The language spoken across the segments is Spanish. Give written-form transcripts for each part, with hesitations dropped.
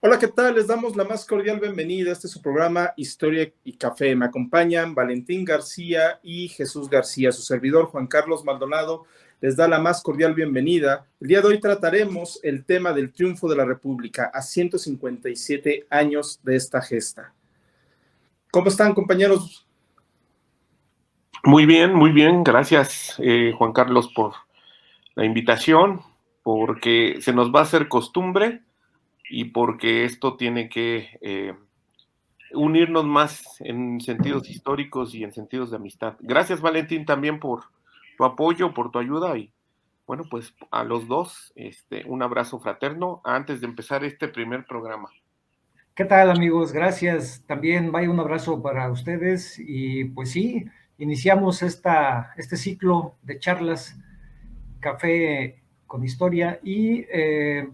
Hola, ¿qué tal? Les damos la más cordial bienvenida a este su programa Historia y Café. Me acompañan Valentín García y Jesús García. Su servidor Juan Carlos Maldonado les da la más cordial bienvenida. El día de hoy trataremos el tema del triunfo de la República a 157 años de esta gesta. ¿Cómo están, compañeros? Muy bien, gracias Juan Carlos por la invitación, porque se nos va a hacer costumbre y porque esto tiene que unirnos más en sentidos históricos y en sentidos de amistad. Gracias Valentín también por tu apoyo, por tu ayuda y bueno, pues a los dos un abrazo fraterno antes de empezar este primer programa. ¿Qué tal, amigos? Gracias. También vaya un abrazo para ustedes y pues sí, iniciamos este ciclo de charlas, café con historia y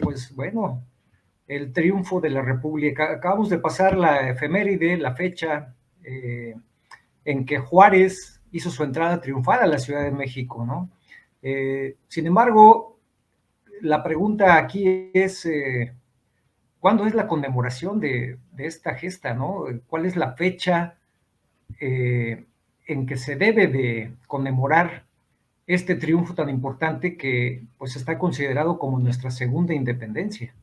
pues bueno, el triunfo de la República. Acabamos de pasar la efeméride, la fecha en que Juárez hizo su entrada triunfal a la Ciudad de México, ¿no? Sin embargo, la pregunta aquí es... ¿cuándo es la conmemoración de esta gesta, no? ¿Cuál es la fecha en que se debe de conmemorar este triunfo tan importante que pues está considerado como nuestra segunda independencia?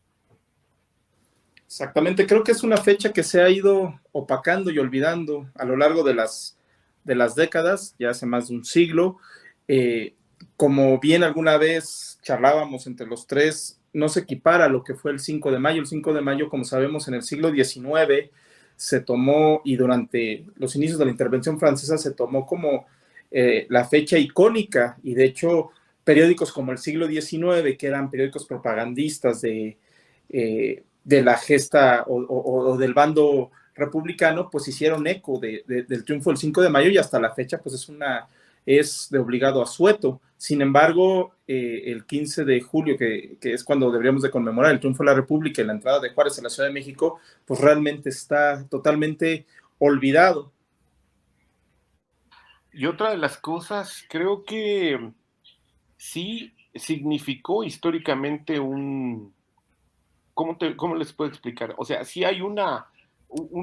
Exactamente, creo que es una fecha que se ha ido opacando y olvidando a lo largo de las décadas, ya hace más de un siglo. Eh, Como bien alguna vez charlábamos entre los tres, no se equipara a lo que fue el 5 de mayo. El 5 de mayo, como sabemos, en el siglo XIX se tomó, y durante los inicios de la intervención francesa se tomó como la fecha icónica, y de hecho periódicos como el Siglo XIX, que eran periódicos propagandistas de la gesta o del bando republicano, pues hicieron eco del triunfo del 5 de mayo, y hasta la fecha pues es de obligado asueto. Sin embargo, el 15 de julio, que es cuando deberíamos de conmemorar el triunfo de la República y la entrada de Juárez a la Ciudad de México, pues realmente está totalmente olvidado. Y otra de las cosas, creo que sí significó históricamente ¿cómo les puedo explicar? O sea, sí hay un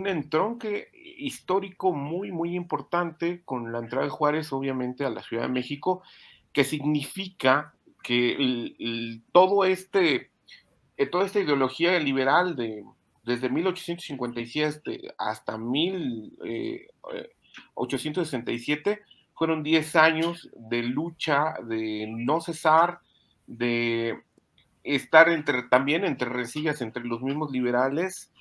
entronque histórico muy importante con la entrada de Juárez, obviamente, a la Ciudad de México, que significa que toda esta ideología liberal desde 1857 hasta 1867 fueron 10 años de lucha, de no cesar, de estar también entre rencillas entre los mismos liberales,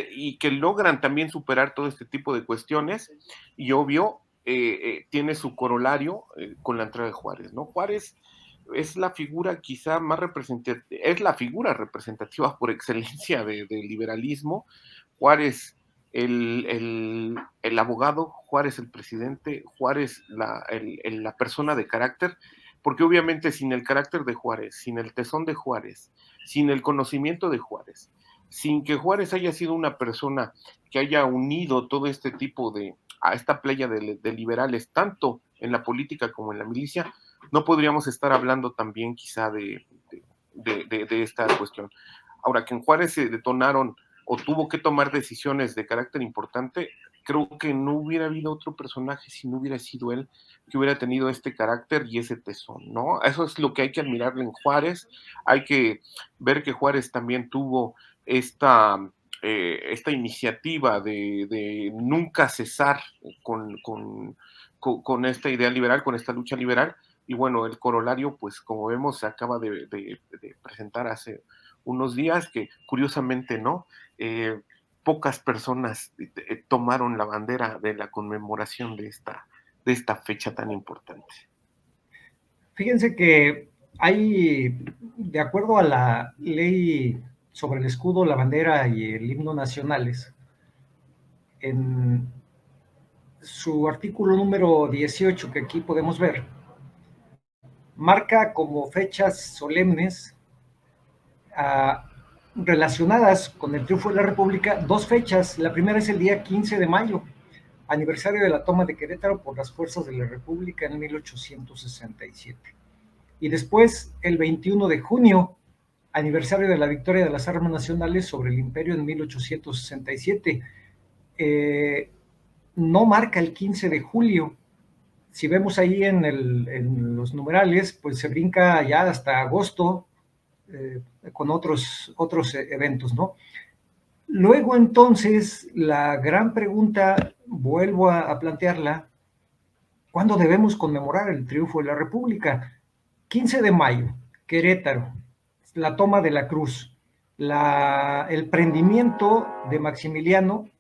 y que logran también superar todo este tipo de cuestiones, y obvio, tiene su corolario con la entrada de Juárez, ¿no? Juárez es la figura quizá más representativa, es la figura representativa por excelencia de liberalismo. Juárez, el abogado, Juárez el presidente, Juárez la persona de carácter, porque obviamente sin el carácter de Juárez, sin el tesón de Juárez, sin el conocimiento de Juárez, sin que Juárez haya sido una persona que haya unido todo este tipo a esta playa de liberales, tanto en la política como en la milicia, no podríamos estar hablando también quizá de esta cuestión. Ahora, que en Juárez se detonaron o tuvo que tomar decisiones de carácter importante, creo que no hubiera habido otro personaje si no hubiera sido él que hubiera tenido este carácter y ese tesón, ¿no? Eso es lo que hay que admirarle en Juárez. Hay que ver que Juárez también tuvo esta iniciativa de nunca cesar con esta idea liberal, con esta lucha liberal. Y bueno, el corolario, pues como vemos, se acaba de presentar hace unos días, que curiosamente no, pocas personas tomaron la bandera de la conmemoración de esta fecha tan importante. Fíjense que hay, de acuerdo a la ley sobre el escudo, la bandera y el himno nacionales, en su artículo número 18, que aquí podemos ver, marca como fechas solemnes relacionadas con el triunfo de la República dos fechas. La primera es el día 15 de mayo, aniversario de la toma de Querétaro por las fuerzas de la República en 1867. Y después, el 21 de junio, aniversario de la victoria de las armas nacionales sobre el imperio en 1867. No marca el 15 de julio. Si vemos ahí en los numerales, pues se brinca ya hasta agosto con otros eventos, ¿no? Luego entonces, la gran pregunta, vuelvo a plantearla, ¿cuándo debemos conmemorar el triunfo de la República? 15 de mayo, Querétaro, la toma de la Cruz, el prendimiento de Maximiliano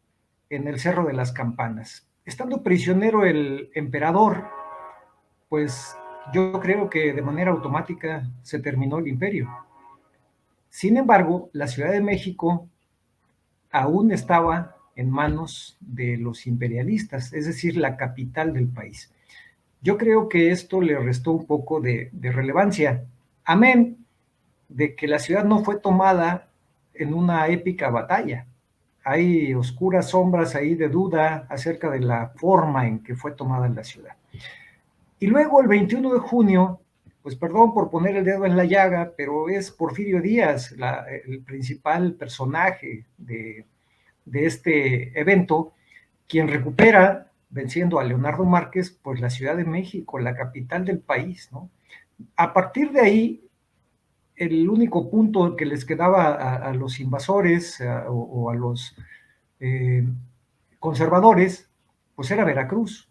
en el Cerro de las Campanas. Estando prisionero el emperador, pues yo creo que de manera automática se terminó el imperio. Sin embargo, la Ciudad de México aún estaba en manos de los imperialistas, es decir, la capital del país. Yo creo que esto le restó un poco de relevancia, amén de que la ciudad no fue tomada en una épica batalla. Hay oscuras sombras ahí de duda acerca de la forma en que fue tomada la ciudad. Y luego el 21 de junio, pues perdón por poner el dedo en la llaga, pero es Porfirio Díaz, el principal personaje de este evento, quien recupera, venciendo a Leonardo Márquez, pues la Ciudad de México, la capital del país, ¿no? A partir de ahí, el único punto que les quedaba a los invasores o a los conservadores, pues era Veracruz.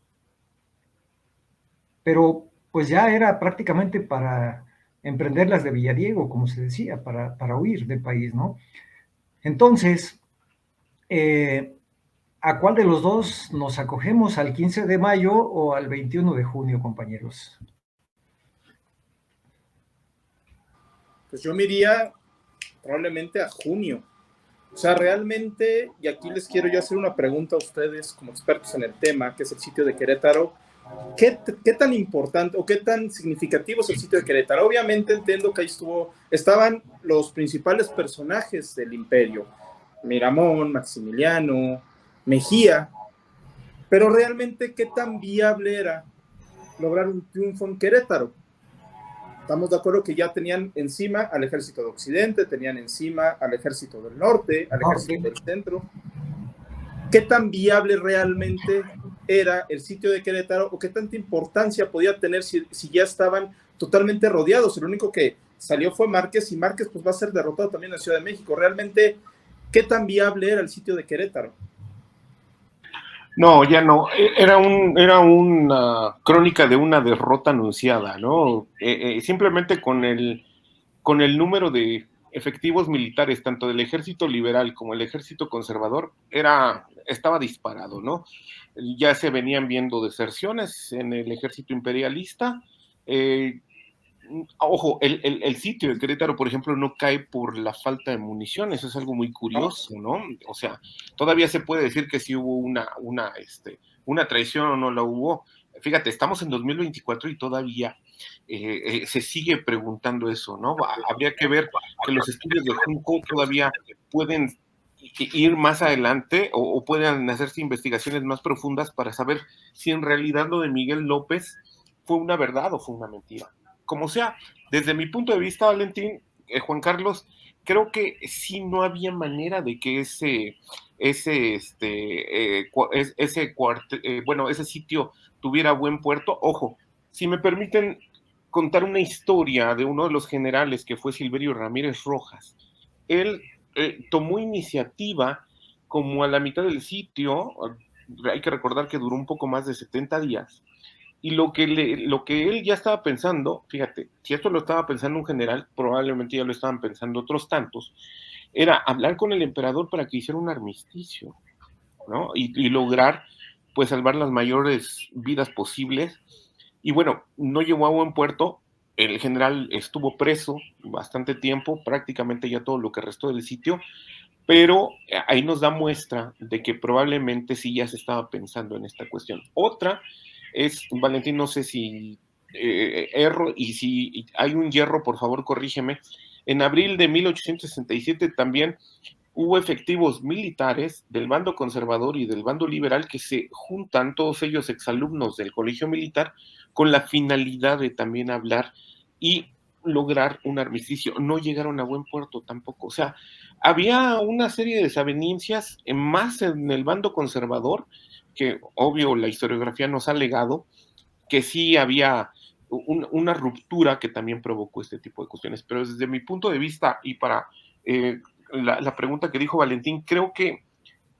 Pero pues ya era prácticamente para emprender las de Villadiego, como se decía, para huir del país, ¿no? Entonces, ¿a cuál de los dos nos acogemos? ¿Al 15 de mayo o al 21 de junio, compañeros? Pues yo me iría probablemente a junio. O sea, realmente, y aquí les quiero yo hacer una pregunta a ustedes como expertos en el tema, que es el sitio de Querétaro. ¿Qué tan importante o qué tan significativo es el sitio de Querétaro? Obviamente entiendo que ahí estaban los principales personajes del imperio, Miramón, Maximiliano, Mejía, pero realmente qué tan viable era lograr un triunfo en Querétaro. Estamos de acuerdo que ya tenían encima al ejército de Occidente, tenían encima al ejército del norte, al ejército del centro. ¿Qué tan viable realmente era el sitio de Querétaro o qué tanta importancia podía tener si ya estaban totalmente rodeados? El único que salió fue Márquez y Márquez pues va a ser derrotado también en la Ciudad de México. Realmente, ¿qué tan viable era el sitio de Querétaro? No, ya no. Era una crónica de una derrota anunciada, ¿no? Simplemente con el número de efectivos militares, tanto del ejército liberal como el ejército conservador, estaba disparado, ¿no? Ya se venían viendo deserciones en el ejército imperialista. Ojo, el sitio de Querétaro, por ejemplo, no cae por la falta de municiones, eso es algo muy curioso, ¿no? O sea, todavía se puede decir que sí hubo una traición o no la hubo. Fíjate, estamos en 2024 y todavía se sigue preguntando eso, ¿no? Habría que ver que los estudios de Junco todavía pueden ir más adelante o pueden hacerse investigaciones más profundas para saber si en realidad lo de Miguel López fue una verdad o fue una mentira. Como sea, desde mi punto de vista, Valentín, Juan Carlos, creo que sí no había manera de que ese sitio tuviera buen puerto. Ojo, si me permiten contar una historia de uno de los generales que fue Silverio Ramírez Rojas. Él tomó iniciativa como a la mitad del sitio, hay que recordar que duró un poco más de 70 días, y lo que él ya estaba pensando, fíjate, si esto lo estaba pensando un general, probablemente ya lo estaban pensando otros tantos, era hablar con el emperador para que hiciera un armisticio, ¿no? Y lograr, pues, salvar las mayores vidas posibles. Y bueno, no llegó a buen puerto, el general estuvo preso bastante tiempo, prácticamente ya todo lo que restó del sitio, pero ahí nos da muestra de que probablemente sí ya se estaba pensando en esta cuestión. Otra es, Valentín, no sé si erro, y si hay un hierro, por favor, corrígeme. En abril de 1867 también hubo efectivos militares del bando conservador y del bando liberal que se juntan, todos ellos exalumnos del colegio militar, con la finalidad de también hablar y lograr un armisticio, no llegaron a buen puerto tampoco. O sea, había una serie de desavenencias más en el bando conservador, que obvio la historiografía nos ha legado, que sí había una ruptura que también provocó este tipo de cuestiones. Pero desde mi punto de vista, y para la pregunta que dijo Valentín, creo que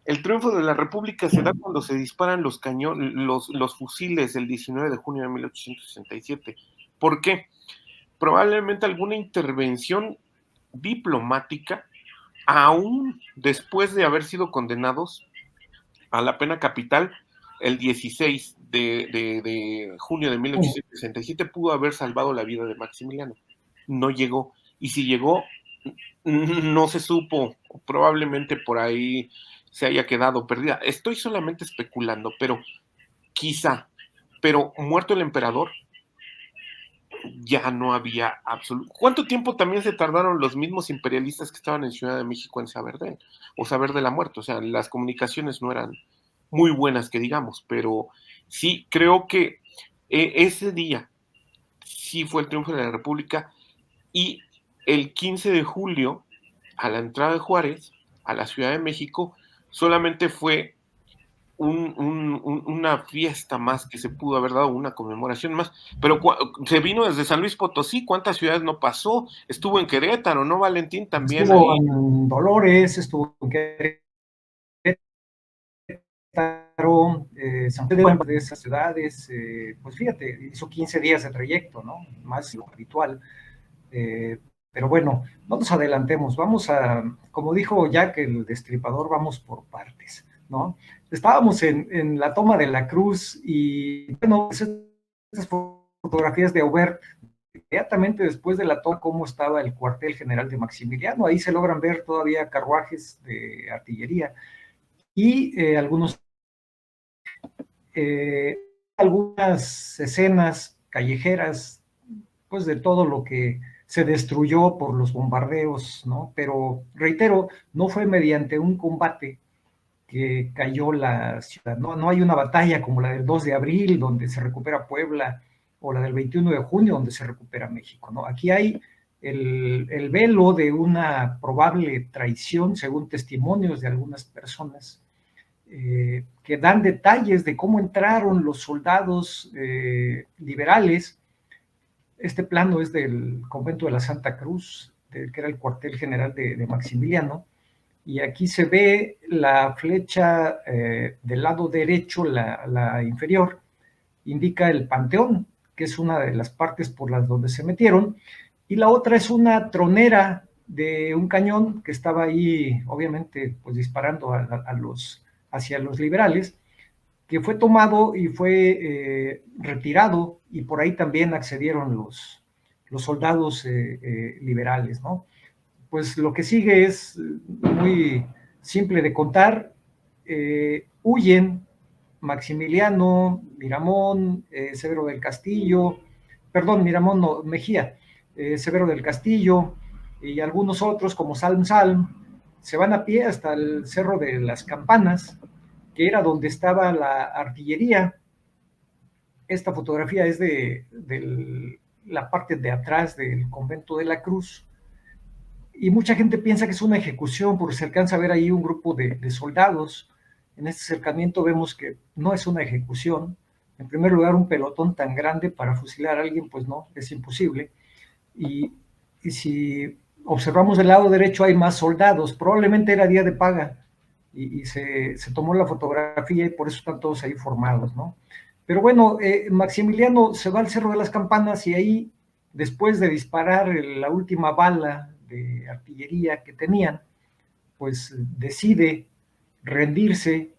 el triunfo de la República se da cuando se disparan los cañones, los fusiles el 19 de junio de 1867. ¿Por qué? Probablemente alguna intervención diplomática, aún después de haber sido condenados a la pena capital el 16 de junio de 1867, pudo haber salvado la vida de Maximiliano. No llegó. Y si llegó, no se supo, probablemente por ahí se haya quedado perdida. Estoy solamente especulando, pero quizá, pero muerto el emperador, ya no había absoluto. ¿Cuánto tiempo también se tardaron los mismos imperialistas que estaban en Ciudad de México en saber de él o saber de la muerte? O sea, las comunicaciones no eran muy buenas, que digamos, pero sí creo que ese día sí fue el triunfo de la República, y el 15 de julio, a la entrada de Juárez, a la Ciudad de México, solamente fue una fiesta más que se pudo haber dado, una conmemoración más, pero se vino desde San Luis Potosí. ¿Cuántas ciudades no pasó? Estuvo en Querétaro, ¿no, Valentín? También estuvo ahí. en Dolores, estuvo en Querétaro, San Pedro, de esas ciudades, pues fíjate, hizo 15 días de trayecto, ¿no? Más de lo habitual. Pero bueno, no nos adelantemos, vamos a, como dijo Jack el Destripador, vamos por partes, ¿no? Estábamos en la toma de la Cruz y, bueno, esas fotografías de Aubert, inmediatamente después de la toma, cómo estaba el cuartel general de Maximiliano, ahí se logran ver todavía carruajes de artillería y algunas escenas callejeras, pues de todo lo que se destruyó por los bombardeos, ¿no? Pero reitero, no fue mediante un combate que cayó la ciudad, ¿no? No hay una batalla como la del 2 de abril, donde se recupera Puebla, o la del 21 de junio, donde se recupera México, ¿no? Aquí hay el velo de una probable traición, según testimonios de algunas personas, que dan detalles de cómo entraron los soldados liberales. Este plano es del convento de la Santa Cruz, que era el cuartel general de Maximiliano, y aquí se ve la flecha del lado derecho, la inferior, indica el Panteón, que es una de las partes por las donde se metieron, y la otra es una tronera de un cañón que estaba ahí, obviamente, pues disparando hacia los liberales, que fue tomado y fue retirado, y por ahí también accedieron los soldados liberales, ¿no? Pues lo que sigue es muy simple de contar. Huyen Maximiliano, Miramón, Severo del Castillo, perdón, Miramón no, Mejía, Severo del Castillo y algunos otros como Salm, se van a pie hasta el Cerro de las Campanas, que era donde estaba la artillería. Esta fotografía es de la parte de atrás del convento de la Cruz, y mucha gente piensa que es una ejecución porque se alcanza a ver ahí un grupo de soldados. En este acercamiento vemos que no es una ejecución. En primer lugar, un pelotón tan grande para fusilar a alguien, pues no, es imposible. Y si observamos del lado derecho hay más soldados, probablemente era día de paga y se tomó la fotografía y por eso están todos ahí formados, ¿no? Pero bueno, Maximiliano se va al Cerro de las Campanas y ahí, después de disparar la última bala de artillería que tenían, pues decide rendirse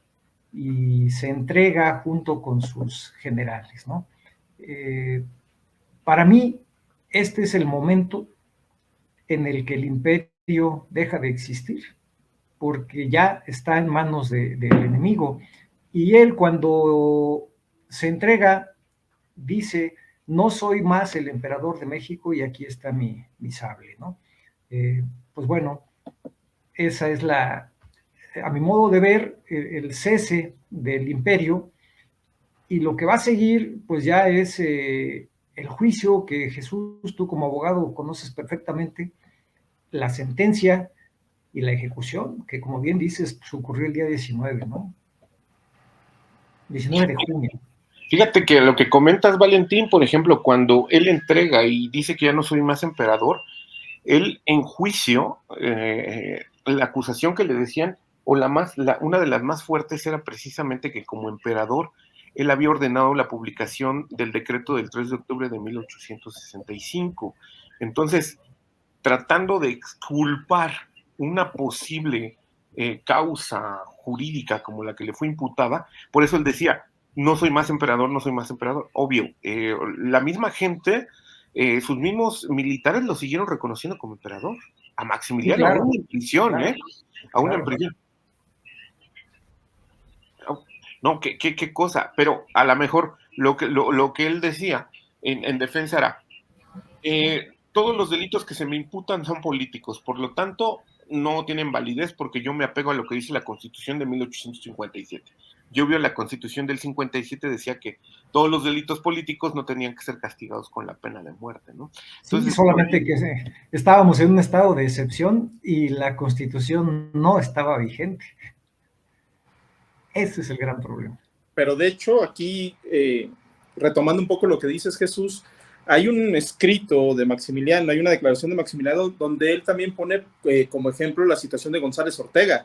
y se entrega junto con sus generales, ¿no? Para mí, este es el momento en el que el imperio deja de existir, porque ya está en manos del enemigo. Y él, cuando se entrega, dice: no soy más el emperador de México y aquí está mi sable, ¿no? Pues bueno, esa es a mi modo de ver, el cese del imperio, y lo que va a seguir, pues ya es el juicio que Jesús, tú como abogado conoces perfectamente, la sentencia y la ejecución, que como bien dices, pues, ocurrió el día 19, ¿no? 19 de junio. Fíjate que lo que comentas, Valentín, por ejemplo, cuando él entrega y dice que ya no soy más emperador, él en juicio, la acusación que le decían, o una de las más fuertes era precisamente que como emperador, él había ordenado la publicación del decreto del 3 de octubre de 1865. Entonces, tratando de exculpar una posible causa jurídica como la que le fue imputada, por eso él decía, no soy más emperador, no soy más emperador. Obvio, la misma gente, sus mismos militares lo siguieron reconociendo como emperador. A Maximiliano, Sí, claro, aún en prisión, claro, aún claro. en prisión. No, qué cosa, pero a lo mejor lo que él decía en defensa era, todos los delitos que se me imputan son políticos, por lo tanto, no tienen validez porque yo me apego a lo que dice la Constitución de 1857. Yo veo la Constitución del 57, decía que todos los delitos políticos no tenían que ser castigados con la pena de muerte, ¿no? Sí, Entonces, solamente que estábamos en un estado de excepción y la Constitución no estaba vigente. Ese es el gran problema. Pero de hecho, aquí, retomando un poco lo que dices, Jesús, hay un escrito de Maximiliano, hay una declaración de Maximiliano donde él también pone como ejemplo la situación de González Ortega,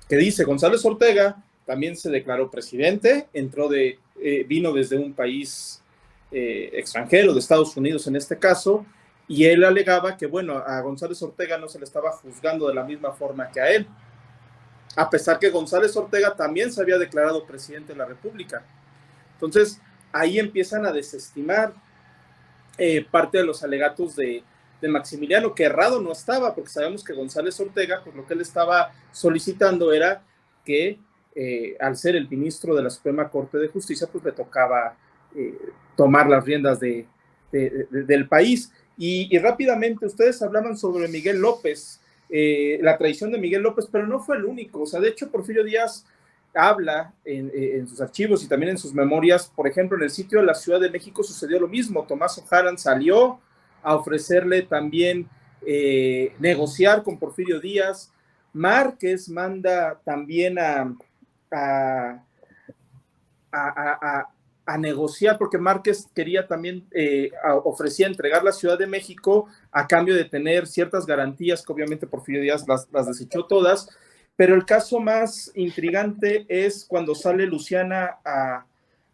que dice, González Ortega también se declaró presidente, vino desde un país extranjero, de Estados Unidos en este caso, y él alegaba que, bueno, a González Ortega no se le estaba juzgando de la misma forma que a él, a pesar que González Ortega también se había declarado presidente de la República. Entonces, ahí empiezan a desestimar parte de los alegatos de Maximiliano, que errado no estaba, porque sabemos que González Ortega, pues lo que él estaba solicitando era que al ser el ministro de la Suprema Corte de Justicia, pues le tocaba tomar las riendas del país. Y rápidamente, ustedes hablaban sobre Miguel López, la traición de Miguel López, pero no fue el único. O sea, de hecho, Porfirio Díaz habla en sus archivos y también en sus memorias, por ejemplo, en el sitio de la Ciudad de México sucedió lo mismo. Tomás Ojaran salió a ofrecerle también negociar con Porfirio Díaz. Márquez manda también a negociar, porque Márquez quería también, ofrecía entregar la Ciudad de México a cambio de tener ciertas garantías que obviamente Porfirio Díaz las desechó todas. Pero el caso más intrigante es cuando sale Luciana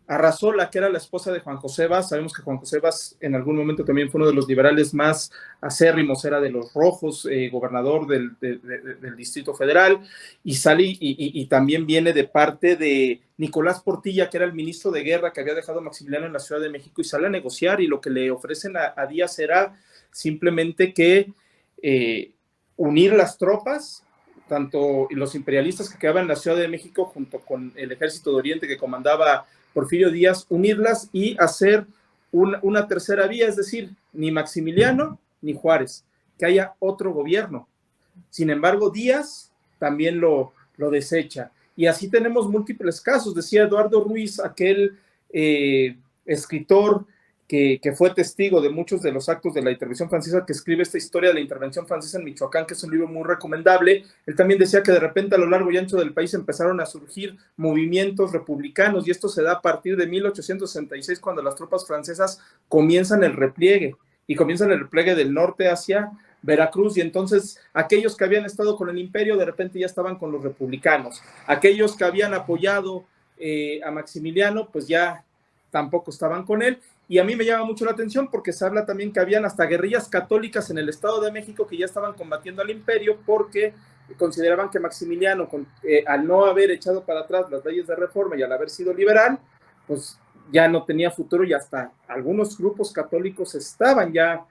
Arrazola, que era la esposa de Juan José Vaz. Sabemos que Juan José Vaz en algún momento también fue uno de los liberales más acérrimos, era de los rojos, gobernador del Distrito Federal, y sale y también viene de parte de Nicolás Portilla, que era el ministro de Guerra que había dejado a Maximiliano en la Ciudad de México, y sale a negociar, y lo que le ofrecen a Díaz era simplemente que unir las tropas, tanto los imperialistas que quedaban en la Ciudad de México junto con el ejército de Oriente que comandaba Porfirio Díaz, unirlas y hacer una tercera vía, es decir, ni Maximiliano ni Juárez, que haya otro gobierno. Sin embargo, Díaz también lo desecha. Y así tenemos múltiples casos. Decía Eduardo Ruiz, aquel escritor que fue testigo de muchos de los actos de la intervención francesa, que escribe esta historia de la intervención francesa en Michoacán, que es un libro muy recomendable. Él también decía que de repente a lo largo y ancho del país empezaron a surgir movimientos republicanos, y esto se da a partir de 1866, cuando las tropas francesas comienzan el repliegue, y comienzan el repliegue del norte hacia Veracruz, y entonces aquellos que habían estado con el imperio de repente ya estaban con los republicanos, aquellos que habían apoyado a Maximiliano pues ya tampoco estaban con él. Y a mí me llama mucho la atención porque se habla también que habían hasta guerrillas católicas en el Estado de México que ya estaban combatiendo al imperio, porque consideraban que Maximiliano, al no haber echado para atrás las leyes de reforma y al haber sido liberal, pues ya no tenía futuro, y hasta algunos grupos católicos estaban ya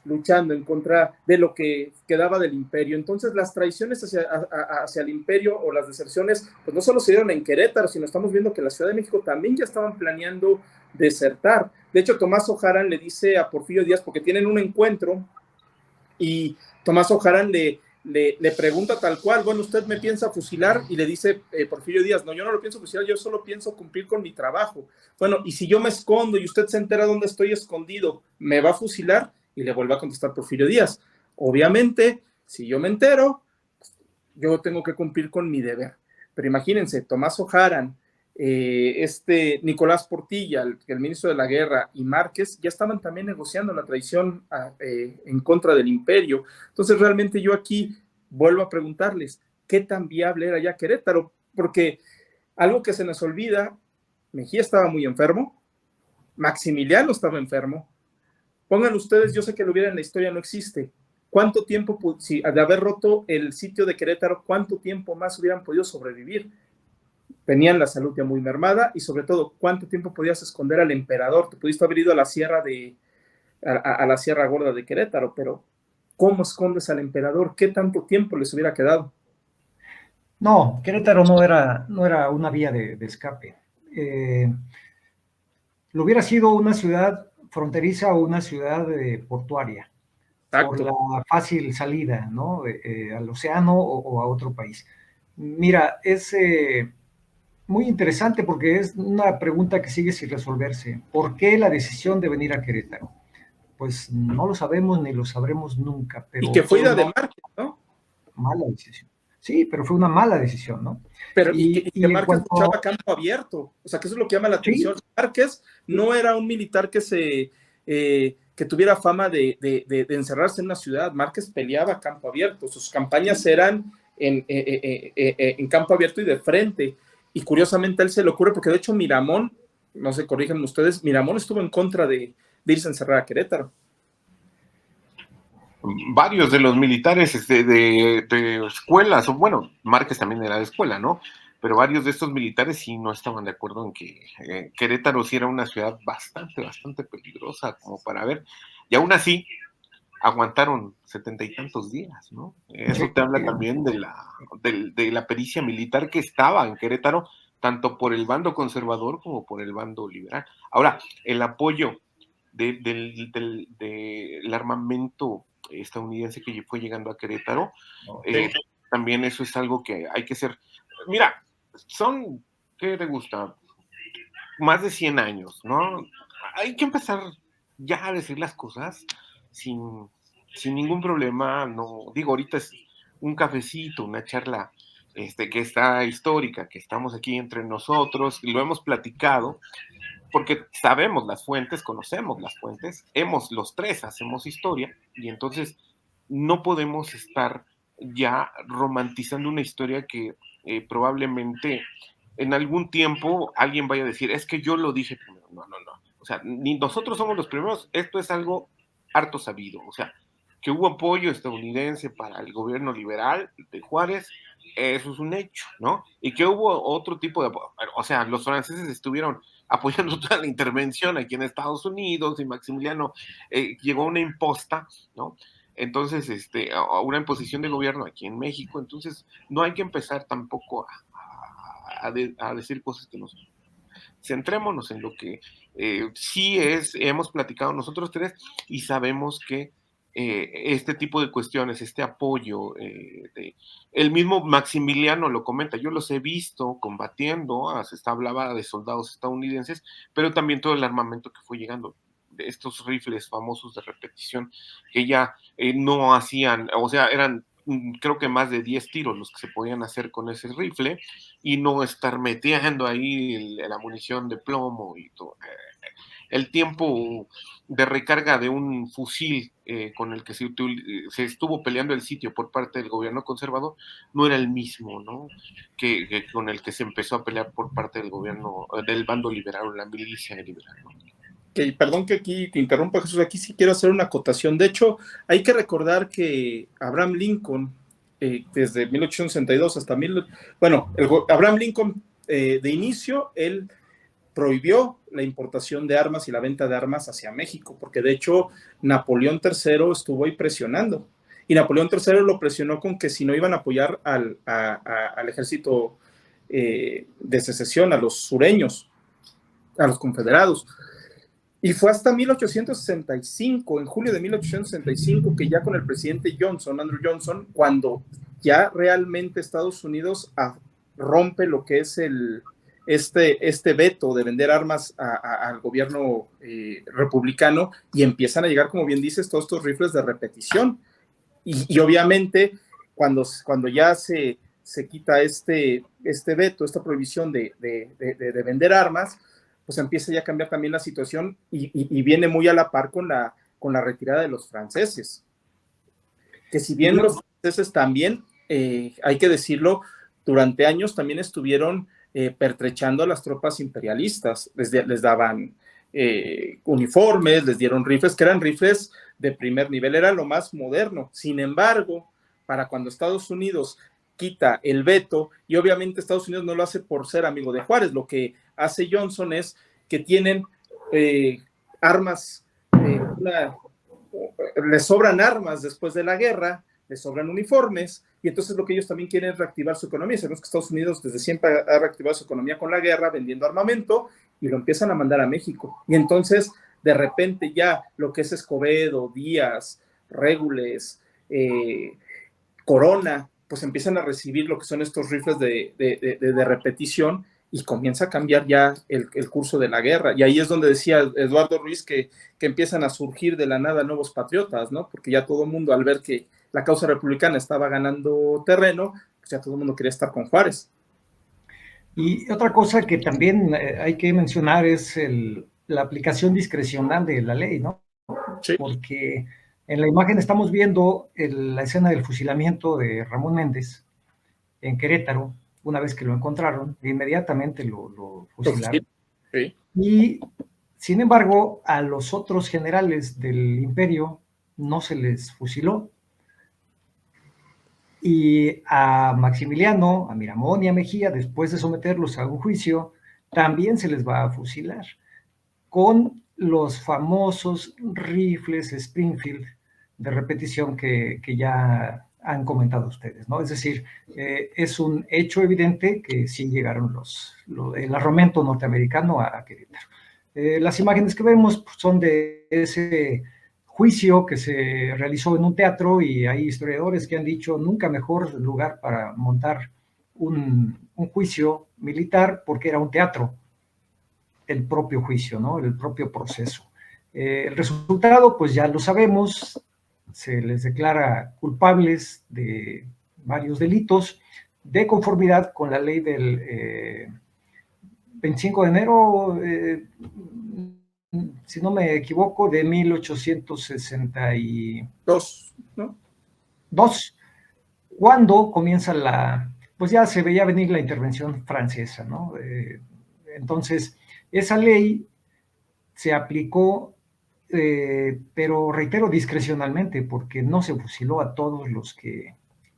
luchando en contra de lo que quedaba del imperio. Entonces las traiciones hacia el imperio, o las deserciones, pues no solo se dieron en Querétaro, sino estamos viendo que en la Ciudad de México también ya estaban planeando desertar. De hecho, Tomás Ojaran le dice a Porfirio Díaz, porque tienen un encuentro, y Tomás Ojaran le le pregunta tal cual, bueno, ¿usted me piensa fusilar? Y le dice Porfirio Díaz, no, yo no lo pienso fusilar, yo solo pienso cumplir con mi trabajo. Bueno, y si yo me escondo y usted se entera dónde estoy escondido, ¿me va a fusilar? Y le vuelve a contestar Porfirio Díaz, obviamente, si yo me entero, yo tengo que cumplir con mi deber. Pero imagínense, Tomás Ojaran, Nicolás Portilla, el ministro de la Guerra, y Márquez ya estaban también negociando la traición en contra del imperio. Entonces realmente yo aquí vuelvo a preguntarles, ¿qué tan viable era ya Querétaro? Porque algo que se nos olvida, Mejía estaba muy enfermo, Maximiliano estaba enfermo. Pongan ustedes, yo sé que lo hubiera en la historia, no existe. ¿Cuánto tiempo, si de haber roto el sitio de Querétaro, cuánto tiempo más hubieran podido sobrevivir? Tenían la salud ya muy mermada y sobre todo, ¿cuánto tiempo podías esconder al emperador? Te pudiste haber ido a la sierra a la Sierra Gorda de Querétaro, pero ¿cómo escondes al emperador? ¿Qué tanto tiempo les hubiera quedado? No, Querétaro no era una vía de escape. Lo hubiera sido una ciudad fronteriza o una ciudad portuaria, por Exacto. la fácil salida, ¿no? Al océano o a otro país. Mira, es muy interesante porque es una pregunta que sigue sin resolverse. ¿Por qué la decisión de venir a Querétaro? Pues no lo sabemos ni lo sabremos nunca, Y pero que fue fue idea de una Márquez, ¿no? mala decisión. Sí, pero fue una mala decisión, ¿no? Pero, Y que en Márquez cuanto... luchaba a campo abierto. O sea, que eso es lo que llama la atención. Sí, Márquez no era un militar que tuviera fama de encerrarse en una ciudad. Márquez peleaba a campo abierto. Sus campañas eran en campo abierto y de frente. Y curiosamente a él se le ocurre, porque de hecho Miramón, no sé, corríjanme ustedes, Miramón estuvo en contra de irse a encerrar a Querétaro. Varios de los militares de escuelas, o bueno, Márquez también era de escuela, ¿no? Pero varios de estos militares sí no estaban de acuerdo en que Querétaro sí era una ciudad bastante peligrosa como para ver, y aún así aguantaron 70 y tantos días, ¿no? Eso te habla también de la pericia militar que estaba en Querétaro, tanto por el bando conservador como por el bando liberal. Ahora, el apoyo del armamento estadounidense que fue llegando a Querétaro, también eso es algo que hay que ser. Mira, son, ¿qué te gusta? Más de 100 años, ¿no? Hay que empezar ya a decir las cosas sin ningún problema, no, digo, ahorita es un cafecito, una charla que está histórica, que estamos aquí entre nosotros, y lo hemos platicado, porque sabemos las fuentes, conocemos las fuentes, los tres hacemos historia, y entonces no podemos estar ya romantizando una historia que probablemente en algún tiempo alguien vaya a decir, es que yo lo dije primero. No. O sea, ni nosotros somos los primeros, esto es algo harto sabido. O sea, que hubo apoyo estadounidense para el gobierno liberal de Juárez, eso es un hecho, ¿no? Y que hubo otro tipo de apoyo. O sea, los franceses estuvieron apoyando toda la intervención aquí en Estados Unidos y Maximiliano llegó a una imposta, ¿no? Entonces, a una imposición de gobierno aquí en México, entonces no hay que empezar tampoco a decir cosas que nos... Centrémonos en lo que sí hemos platicado nosotros tres y sabemos que este tipo de cuestiones, este apoyo, el mismo Maximiliano lo comenta, yo los he visto combatiendo, hablaba de soldados estadounidenses, pero también todo el armamento que fue llegando, de estos rifles famosos de repetición que ya no hacían, o sea, eran creo que más de 10 tiros los que se podían hacer con ese rifle y no estar metiendo ahí la munición de plomo y todo. El tiempo de recarga de un fusil con el que se estuvo peleando el sitio por parte del gobierno conservador no era el mismo, ¿no? Que con el que se empezó a pelear por parte del gobierno, del bando liberal o la milicia liberal, ¿no? Perdón que aquí te interrumpa, Jesús, aquí sí quiero hacer una acotación. De hecho, hay que recordar que Abraham Lincoln, desde 1862 hasta Abraham Lincoln, de inicio, él prohibió la importación de armas y la venta de armas hacia México, porque de hecho Napoleón III estuvo ahí presionando, y Napoleón III lo presionó con que si no iban a apoyar al ejército de secesión, a los sureños, a los confederados. Y fue hasta 1865, en julio de 1865, que ya con el presidente Johnson, Andrew Johnson, cuando ya realmente Estados Unidos rompe lo que es este veto de vender armas al gobierno republicano, y empiezan a llegar, como bien dices, todos estos rifles de repetición. Y obviamente, cuando ya se quita este veto, esta prohibición de vender armas, pues empieza ya a cambiar también la situación, y viene muy a la par con la retirada de los franceses. Que si bien los franceses también, hay que decirlo, durante años también estuvieron pertrechando a las tropas imperialistas, les daban uniformes, les dieron rifles, que eran rifles de primer nivel, era lo más moderno. Sin embargo, para cuando Estados Unidos quita el veto, y obviamente Estados Unidos no lo hace por ser amigo de Juárez, lo que hace Johnson es que tienen armas, les sobran armas después de la guerra, les sobran uniformes, y entonces lo que ellos también quieren es reactivar su economía. Sabemos que Estados Unidos desde siempre ha reactivado su economía con la guerra, vendiendo armamento, y lo empiezan a mandar a México. Y entonces, de repente ya lo que es Escobedo, Díaz, Régules, Corona, pues empiezan a recibir lo que son estos rifles de repetición, y comienza a cambiar ya el curso de la guerra. Y ahí es donde decía Eduardo Ruiz que empiezan a surgir de la nada nuevos patriotas, ¿no? Porque ya todo el mundo, al ver que la causa republicana estaba ganando terreno, pues ya todo el mundo quería estar con Juárez. Y otra cosa que también hay que mencionar es la aplicación discrecional de la ley, ¿no? Sí. Porque en la imagen estamos viendo la escena del fusilamiento de Ramón Méndez en Querétaro. Una vez que lo encontraron, inmediatamente lo fusilaron. Sí. Y, sin embargo, a los otros generales del imperio no se les fusiló. Y a Maximiliano, a Miramón y a Mejía, después de someterlos a un juicio, también se les va a fusilar con los famosos rifles Springfield de repetición que ya han comentado ustedes, ¿no? Es decir, es un hecho evidente que sí llegaron el armamento norteamericano a Querétaro. Las imágenes que vemos son de ese juicio que se realizó en un teatro, y hay historiadores que han dicho nunca mejor lugar para montar un juicio militar, porque era un teatro, el propio juicio, ¿no? El propio proceso. El resultado, pues ya lo sabemos, se les declara culpables de varios delitos de conformidad con la ley del 25 de enero, si no me equivoco, de 1862, ¿no? Cuando comienza pues ya se veía venir la intervención francesa, ¿no? Entonces, esa ley se aplicó, pero reitero, discrecionalmente, porque no se fusiló a todos los que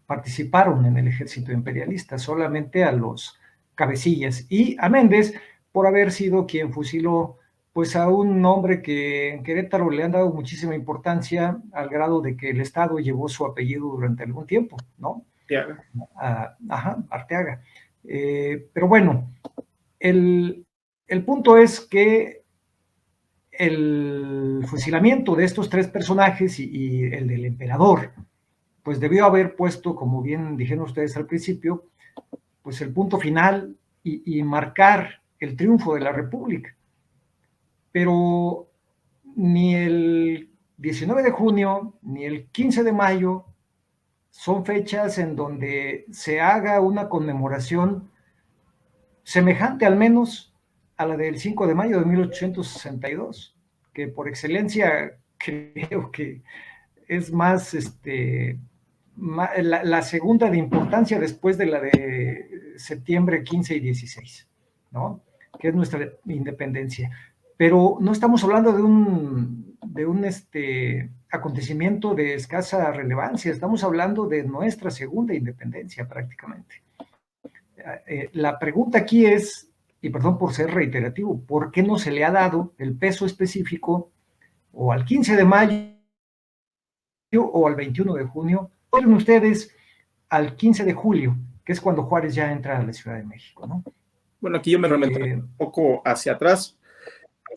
participaron en el ejército imperialista, solamente a los cabecillas, y a Méndez por haber sido quien fusiló pues a un hombre que en Querétaro le han dado muchísima importancia, al grado de que el Estado llevó su apellido durante algún tiempo, ¿no? Arteaga. Pero bueno, el punto es que el fusilamiento de estos tres personajes y el del emperador, pues debió haber puesto, como bien dijeron ustedes al principio, pues el punto final y marcar el triunfo de la República. Pero ni el 19 de junio ni el 15 de mayo son fechas en donde se haga una conmemoración semejante al menos a la del 5 de mayo de 1862, que por excelencia creo que es más la segunda de importancia después de la de septiembre 15 y 16, ¿no? Que es nuestra independencia. Pero no estamos hablando de un acontecimiento de escasa relevancia, estamos hablando de nuestra segunda independencia prácticamente. La pregunta aquí es, y perdón por ser reiterativo, ¿por qué no se le ha dado el peso específico o al 15 de mayo o al 21 de junio? Miren ustedes al 15 de julio, que es cuando Juárez ya entra a la Ciudad de México, ¿no? Bueno, aquí yo me remonto un poco hacia atrás.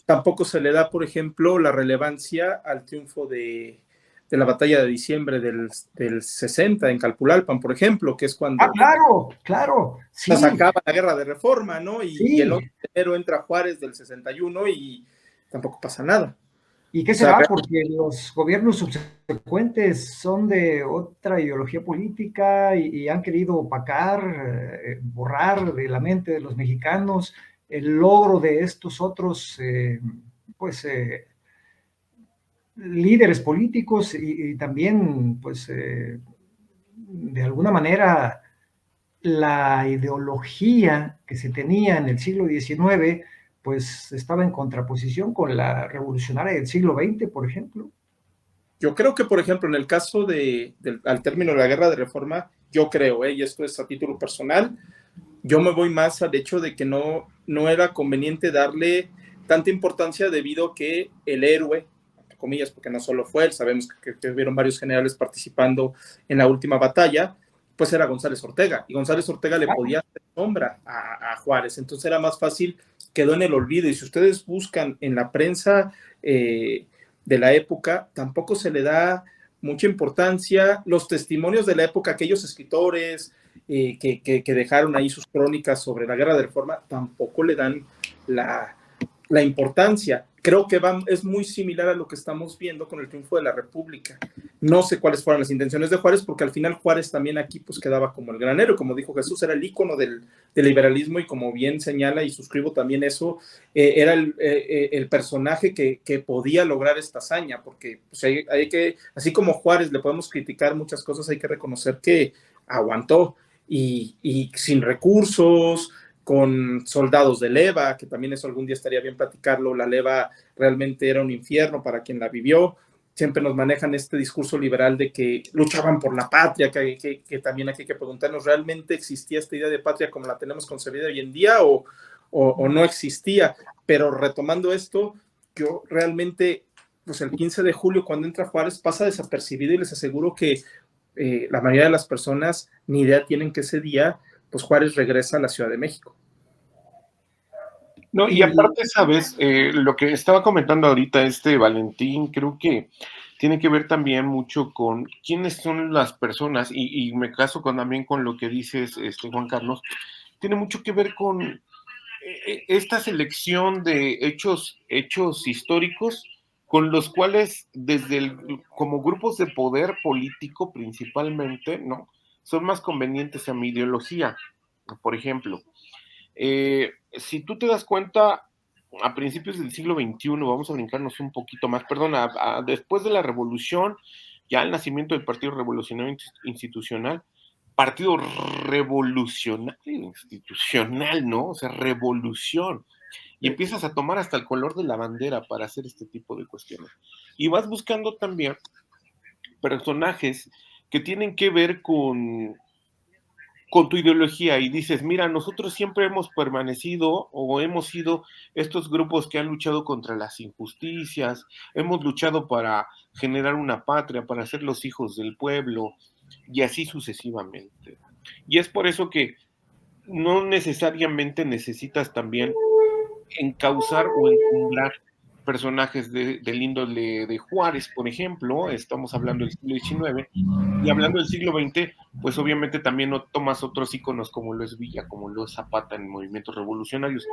Tampoco se le da, por ejemplo, la relevancia al triunfo de la batalla de diciembre del 60 en Calpulalpan, por ejemplo, que es Ah, cuando claro, se sí, acaba la guerra de reforma, ¿no? Y el sí. 11 de enero entra Juárez del 61 y tampoco pasa nada. ¿Y qué O sea, será? Porque los gobiernos subsecuentes son de otra ideología política y han querido opacar, borrar de la mente de los mexicanos el logro de estos otros, pues, líderes políticos y también, pues, de alguna manera, la ideología que se tenía en el siglo XIX, pues estaba en contraposición con la revolucionaria del siglo XX, por ejemplo. yo creo que, por ejemplo, en el caso al término de la guerra de reforma, yo creo, y esto es a título personal, yo me voy más al hecho de que no era conveniente darle tanta importancia debido a que el héroe, entre comillas, porque no solo fue él, sabemos que hubieron varios generales participando en la última batalla, pues era González Ortega, y González Ortega le podía hacer sombra a Juárez, entonces era más fácil, quedó en el olvido, y si ustedes buscan en la prensa de la época, tampoco se le da mucha importancia, los testimonios de la época, aquellos escritores, que dejaron ahí sus crónicas sobre la guerra de reforma, tampoco le dan la importancia. Creo que es muy similar a lo que estamos viendo con el triunfo de la República. No sé cuáles fueron las intenciones de Juárez, porque al final Juárez también aquí pues quedaba como el granero, como dijo Jesús, era el ícono del liberalismo y como bien señala y suscribo también eso, era el personaje que podía lograr esta hazaña, porque pues, hay que, así como Juárez le podemos criticar muchas cosas, hay que reconocer que aguantó y sin recursos, con soldados de leva, que también eso algún día estaría bien platicarlo, la leva realmente era un infierno para quien la vivió, siempre nos manejan este discurso liberal de que luchaban por la patria, que también aquí hay que preguntarnos, ¿realmente existía esta idea de patria como la tenemos concebida hoy en día o no existía? Pero retomando esto, yo realmente, pues el 15 de julio cuando entra Juárez pasa desapercibido y les aseguro que la mayoría de las personas ni idea tienen que ese día, pues Juárez regresa a la Ciudad de México. No, y aparte, sabes, lo que estaba comentando ahorita Valentín, creo que tiene que ver también mucho con quiénes son las personas, y me caso también con lo que dices, Juan Carlos, tiene mucho que ver con esta selección de hechos históricos con los cuales como grupos de poder político principalmente, ¿no? Son más convenientes a mi ideología. Por ejemplo, si tú te das cuenta, a principios del siglo XXI, vamos a brincarnos un poquito más, perdón, después de la revolución, ya el nacimiento del Partido Revolucionario Institucional, Partido Revolucionario Institucional, ¿no? O sea, revolución. Y empiezas a tomar hasta el color de la bandera para hacer este tipo de cuestiones. Y vas buscando también personajes que tienen que ver con tu ideología y dices, mira, nosotros siempre hemos permanecido o hemos sido estos grupos que han luchado contra las injusticias, hemos luchado para generar una patria, para ser los hijos del pueblo y así sucesivamente. Y es por eso que no necesariamente necesitas también encauzar o encumbrar personajes del índole de Juárez, por ejemplo, estamos hablando del siglo XIX, y hablando del siglo XX, pues obviamente también no tomas otros íconos como lo es Villa, como lo es Zapata en movimientos revolucionarios,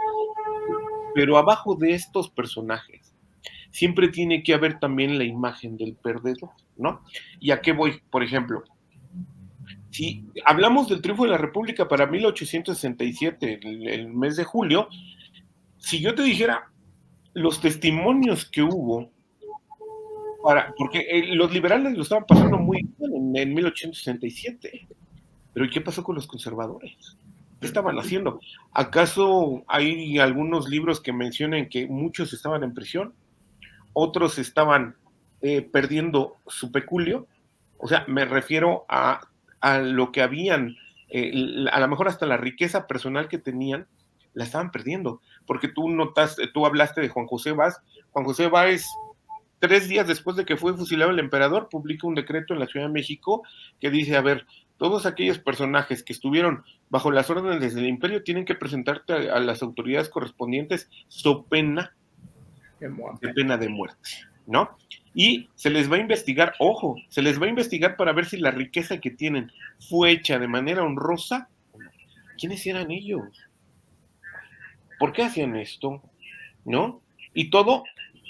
pero abajo de estos personajes siempre tiene que haber también la imagen del perdedor, ¿no? ¿Y a qué voy? Por ejemplo, si hablamos del triunfo de la República para 1867, el mes de julio, si yo te dijera los testimonios que hubo, porque los liberales lo estaban pasando muy bien en 1867, pero ¿y qué pasó con los conservadores? ¿Qué estaban haciendo? ¿Acaso hay algunos libros que mencionan que muchos estaban en prisión? ¿Otros estaban perdiendo su peculio? O sea, me refiero a lo que habían, a lo mejor hasta la riqueza personal que tenían, la estaban perdiendo, porque tú hablaste de Juan José Báez. Juan José Báez, 3 días después de que fue fusilado el emperador, publica un decreto en la Ciudad de México que dice, a ver, todos aquellos personajes que estuvieron bajo las órdenes del imperio tienen que presentarte a las autoridades correspondientes so pena de pena de muerte, ¿no? Y se les va a investigar, ojo, se les va a investigar para ver si la riqueza que tienen fue hecha de manera honrosa. ¿Quiénes eran ellos? ¿Por qué hacían esto? ¿No? Y todo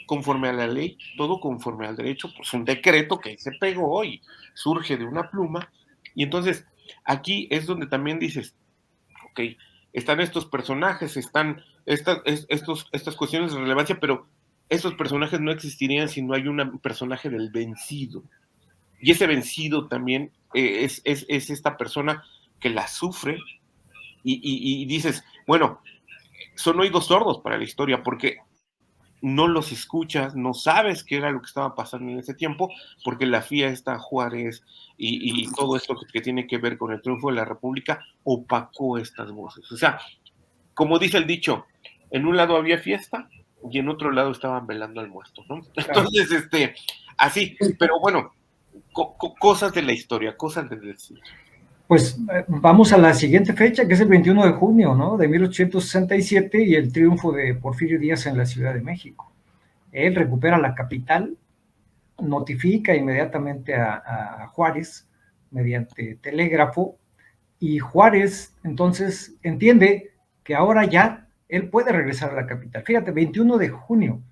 conforme a la ley, todo conforme al derecho, pues un decreto que se pegó y surge de una pluma. Y entonces, aquí es donde también dices, ok, están estos personajes, están estas cuestiones de relevancia, pero estos personajes no existirían si no hay un personaje del vencido. Y ese vencido también es esta persona que la sufre y dices, bueno, son oídos sordos para la historia, porque no los escuchas, no sabes qué era lo que estaba pasando en ese tiempo, porque la FIA está Juárez y todo esto que tiene que ver con el triunfo de la República opacó estas voces. O sea, como dice el dicho, en un lado había fiesta y en otro lado estaban velando al muerto, ¿no? Entonces, así, pero bueno, cosas de la historia, cosas de decir. Pues vamos a la siguiente fecha, que es el 21 de junio, ¿no? De 1867 y el triunfo de Porfirio Díaz en la Ciudad de México. Él recupera la capital, notifica inmediatamente a Juárez mediante telégrafo, y Juárez entonces entiende que ahora ya él puede regresar a la capital. Fíjate, 21 de junio,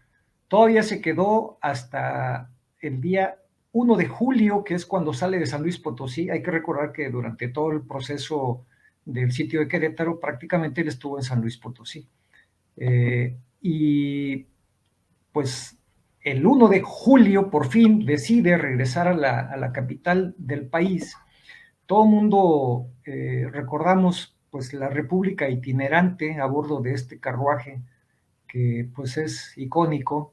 todavía se quedó hasta el día 1 de julio, que es cuando sale de San Luis Potosí. Hay que recordar que durante todo el proceso del sitio de Querétaro, prácticamente él estuvo en San Luis Potosí. Y pues el 1 de julio por fin decide regresar a la capital del país. Todo el mundo recordamos pues la República itinerante a bordo de este carruaje que pues es icónico.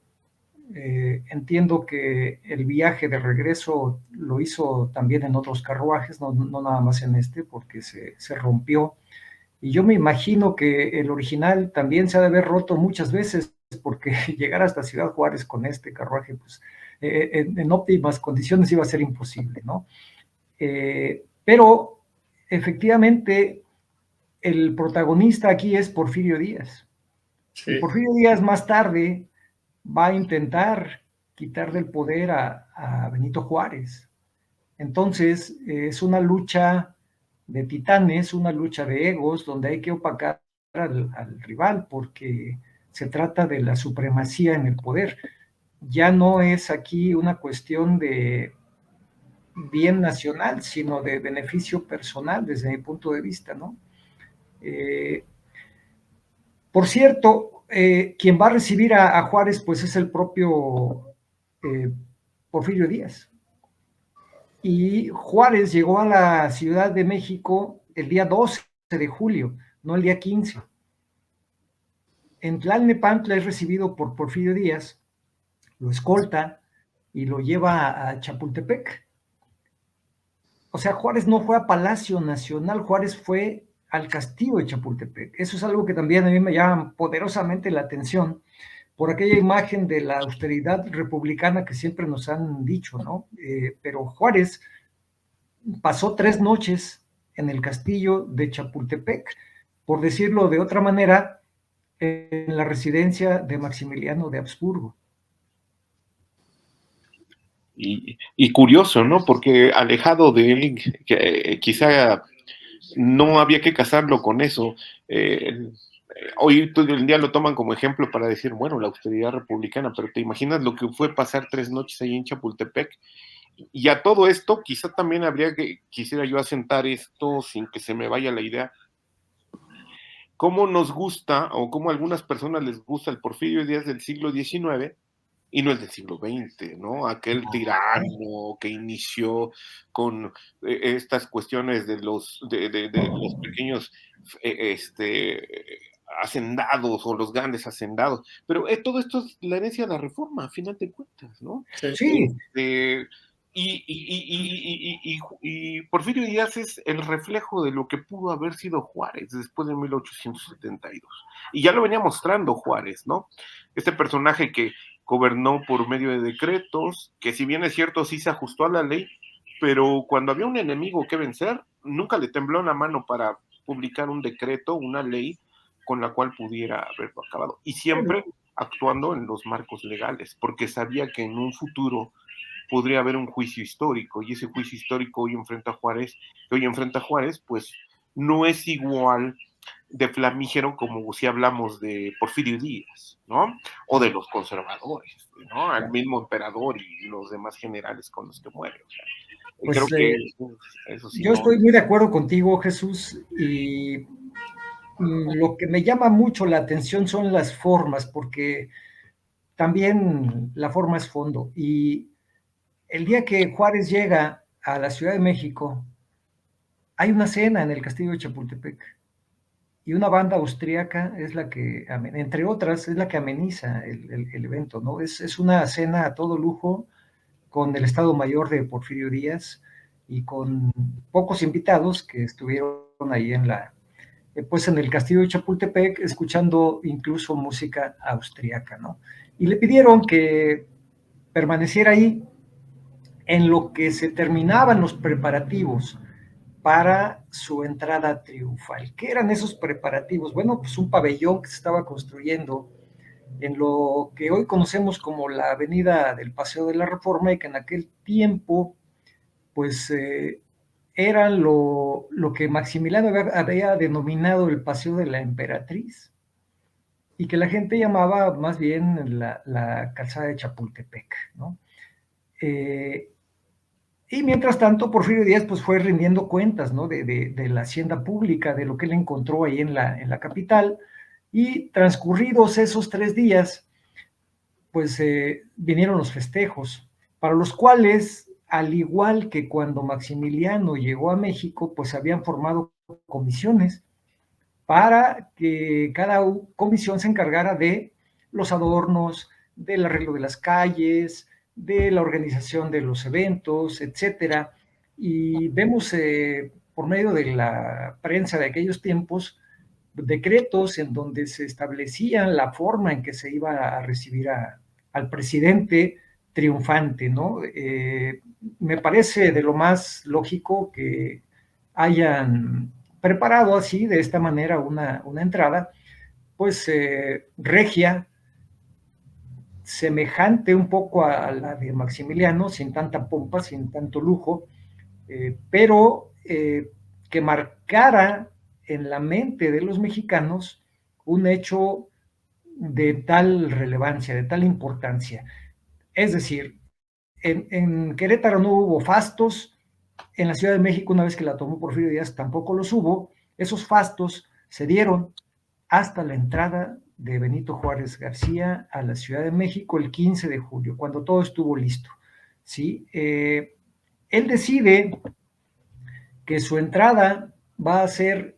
Entiendo que el viaje de regreso lo hizo también en otros carruajes, no nada más en este, porque se rompió. Y yo me imagino que el original también se ha de haber roto muchas veces, porque llegar hasta Ciudad Juárez con este carruaje, pues en óptimas condiciones iba a ser imposible, ¿no? Pero efectivamente el protagonista aquí es Porfirio Díaz. Sí. Y Porfirio Díaz más tarde va a intentar quitar del poder a Benito Juárez. Entonces, es una lucha de titanes, una lucha de egos, donde hay que opacar al rival, porque se trata de la supremacía en el poder. Ya no es aquí una cuestión de bien nacional, sino de beneficio personal, desde mi punto de vista, ¿no? Por cierto, quien va a recibir a Juárez, pues es el propio Porfirio Díaz. Y Juárez llegó a la Ciudad de México el día 12 de julio, no el día 15. En Tlalnepantla es recibido por Porfirio Díaz, lo escolta y lo lleva a Chapultepec. O sea, Juárez no fue a Palacio Nacional, Juárez fue al castillo de Chapultepec. Eso es algo que también a mí me llama poderosamente la atención, por aquella imagen de la austeridad republicana que siempre nos han dicho, ¿no? Pero Juárez pasó 3 noches en el castillo de Chapultepec, por decirlo de otra manera, en la residencia de Maximiliano de Habsburgo. Y curioso, ¿no? Porque alejado de él, quizá no había que casarlo con eso. Hoy todo el día lo toman como ejemplo para decir, bueno, la austeridad republicana, pero te imaginas lo que fue pasar 3 noches ahí en Chapultepec. Y a todo esto, quizá también quisiera yo asentar esto sin que se me vaya la idea. ¿Cómo nos gusta, o cómo a algunas personas les gusta el Porfirio Díaz del siglo XIX y no el del siglo XX, ¿no? Aquel tirano que inició con estas cuestiones de los pequeños hacendados o los grandes hacendados. Pero todo esto es la herencia de la Reforma, a final de cuentas, ¿no? Sí. Y Porfirio Díaz es el reflejo de lo que pudo haber sido Juárez después de 1872. Y ya lo venía mostrando Juárez, ¿no? Este personaje que gobernó por medio de decretos, que si bien es cierto sí se ajustó a la ley, pero cuando había un enemigo que vencer, nunca le tembló la mano para publicar un decreto, una ley con la cual pudiera haberlo acabado. Y siempre actuando en los marcos legales, porque sabía que en un futuro podría haber un juicio histórico, y ese juicio histórico que hoy enfrenta a Juárez, pues no es igual de flamígero como si hablamos de Porfirio Díaz, ¿no? O de los conservadores, ¿no? Al mismo emperador y los demás generales con los que muere. O sea, creo Pues que eso sí yo no. estoy muy de acuerdo contigo, Jesús, y lo que me llama mucho la atención son las formas, porque también la forma es fondo. Y el día que Juárez llega a la Ciudad de México, hay una cena en el Castillo de Chapultepec y una banda austríaca es la que, entre otras, es la que ameniza el evento, ¿no? Es una cena a todo lujo con el Estado Mayor de Porfirio Díaz y con pocos invitados que estuvieron ahí pues en el Castillo de Chapultepec, escuchando incluso música austríaca, ¿no? Y le pidieron que permaneciera ahí en lo que se terminaban los preparativos para su entrada triunfal. ¿Qué eran esos preparativos? Bueno, pues un pabellón que se estaba construyendo en lo que hoy conocemos como la avenida del Paseo de la Reforma y que en aquel tiempo, pues, eran lo que Maximiliano había denominado el Paseo de la Emperatriz y que la gente llamaba más bien la calzada de Chapultepec, ¿no? Y mientras tanto, Porfirio Díaz pues fue rindiendo cuentas, ¿no? de la hacienda pública, de lo que él encontró ahí en la capital, y transcurridos esos 3 días, pues vinieron los festejos, para los cuales, al igual que cuando Maximiliano llegó a México, pues habían formado comisiones para que cada comisión se encargara de los adornos, del arreglo de las calles, de la organización de los eventos, etcétera. Y vemos por medio de la prensa de aquellos tiempos decretos en donde se establecía la forma en que se iba a recibir al presidente triunfante, ¿no? Me parece de lo más lógico que hayan preparado así, de esta manera, una entrada, pues regia, semejante un poco a la de Maximiliano, sin tanta pompa, sin tanto lujo, pero que marcara en la mente de los mexicanos un hecho de tal relevancia, de tal importancia. Es decir, en Querétaro no hubo fastos, en la Ciudad de México, una vez que la tomó Porfirio Díaz, tampoco los hubo. Esos fastos se dieron hasta la entrada de Benito Juárez García a la Ciudad de México el 15 de julio, cuando todo estuvo listo. ¿Sí? Él decide que su entrada va a ser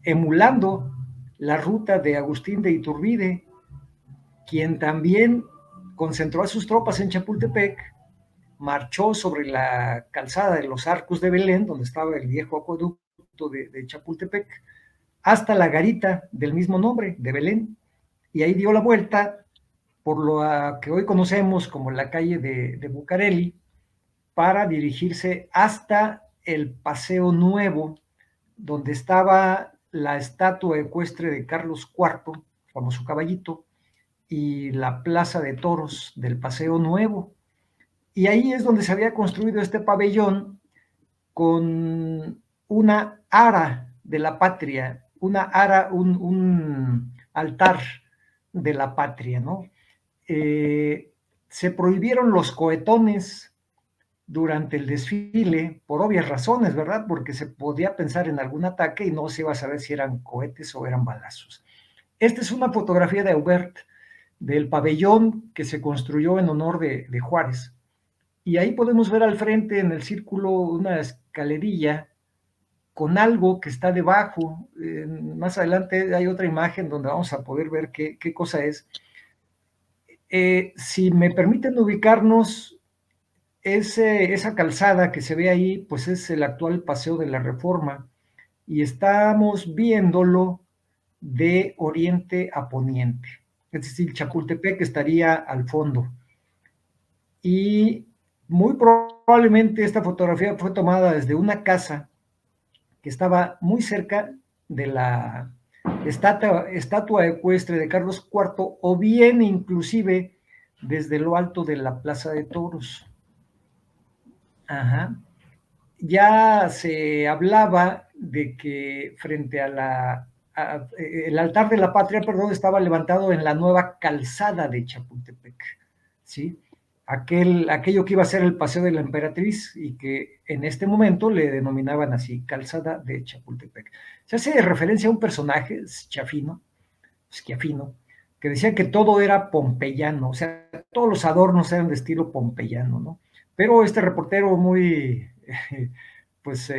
emulando la ruta de Agustín de Iturbide, quien también concentró a sus tropas en Chapultepec, marchó sobre la calzada de los Arcos de Belén, donde estaba el viejo acueducto de Chapultepec, hasta la garita del mismo nombre, de Belén, y ahí dio la vuelta por lo que hoy conocemos como la calle de Bucareli, para dirigirse hasta el Paseo Nuevo, donde estaba la estatua ecuestre de Carlos IV, famoso caballito, y la plaza de toros del Paseo Nuevo. Y ahí es donde se había construido este pabellón con una ara de la patria, una ara, un altar de la patria, ¿no? Se prohibieron los cohetones durante el desfile, por obvias razones, ¿verdad? Porque se podía pensar en algún ataque y no se iba a saber si eran cohetes o eran balazos. Esta es una fotografía de Aubert, del pabellón que se construyó en honor de Juárez. Y ahí podemos ver al frente, en el círculo, una escalerilla con algo que está debajo. Más adelante hay otra imagen donde vamos a poder ver qué cosa es. Si me permiten ubicarnos, esa calzada que se ve ahí, pues es el actual Paseo de la Reforma, y estamos viéndolo de oriente a poniente. Es decir, Chapultepec estaría al fondo. Y muy probablemente esta fotografía fue tomada desde una casa que estaba muy cerca de estatua ecuestre de Carlos IV, o bien inclusive desde lo alto de la Plaza de Toros. Ajá. Ya se hablaba de que frente a el altar de la patria, perdón, estaba levantado en la nueva calzada de Chapultepec, ¿sí? Aquello que iba a ser el Paseo de la Emperatriz y que en este momento le denominaban así, Calzada de Chapultepec. Se hace referencia a un personaje, Schiaffino, que decía que todo era pompeyano, o sea, todos los adornos eran de estilo pompeyano, ¿no? Pero este reportero muy, pues,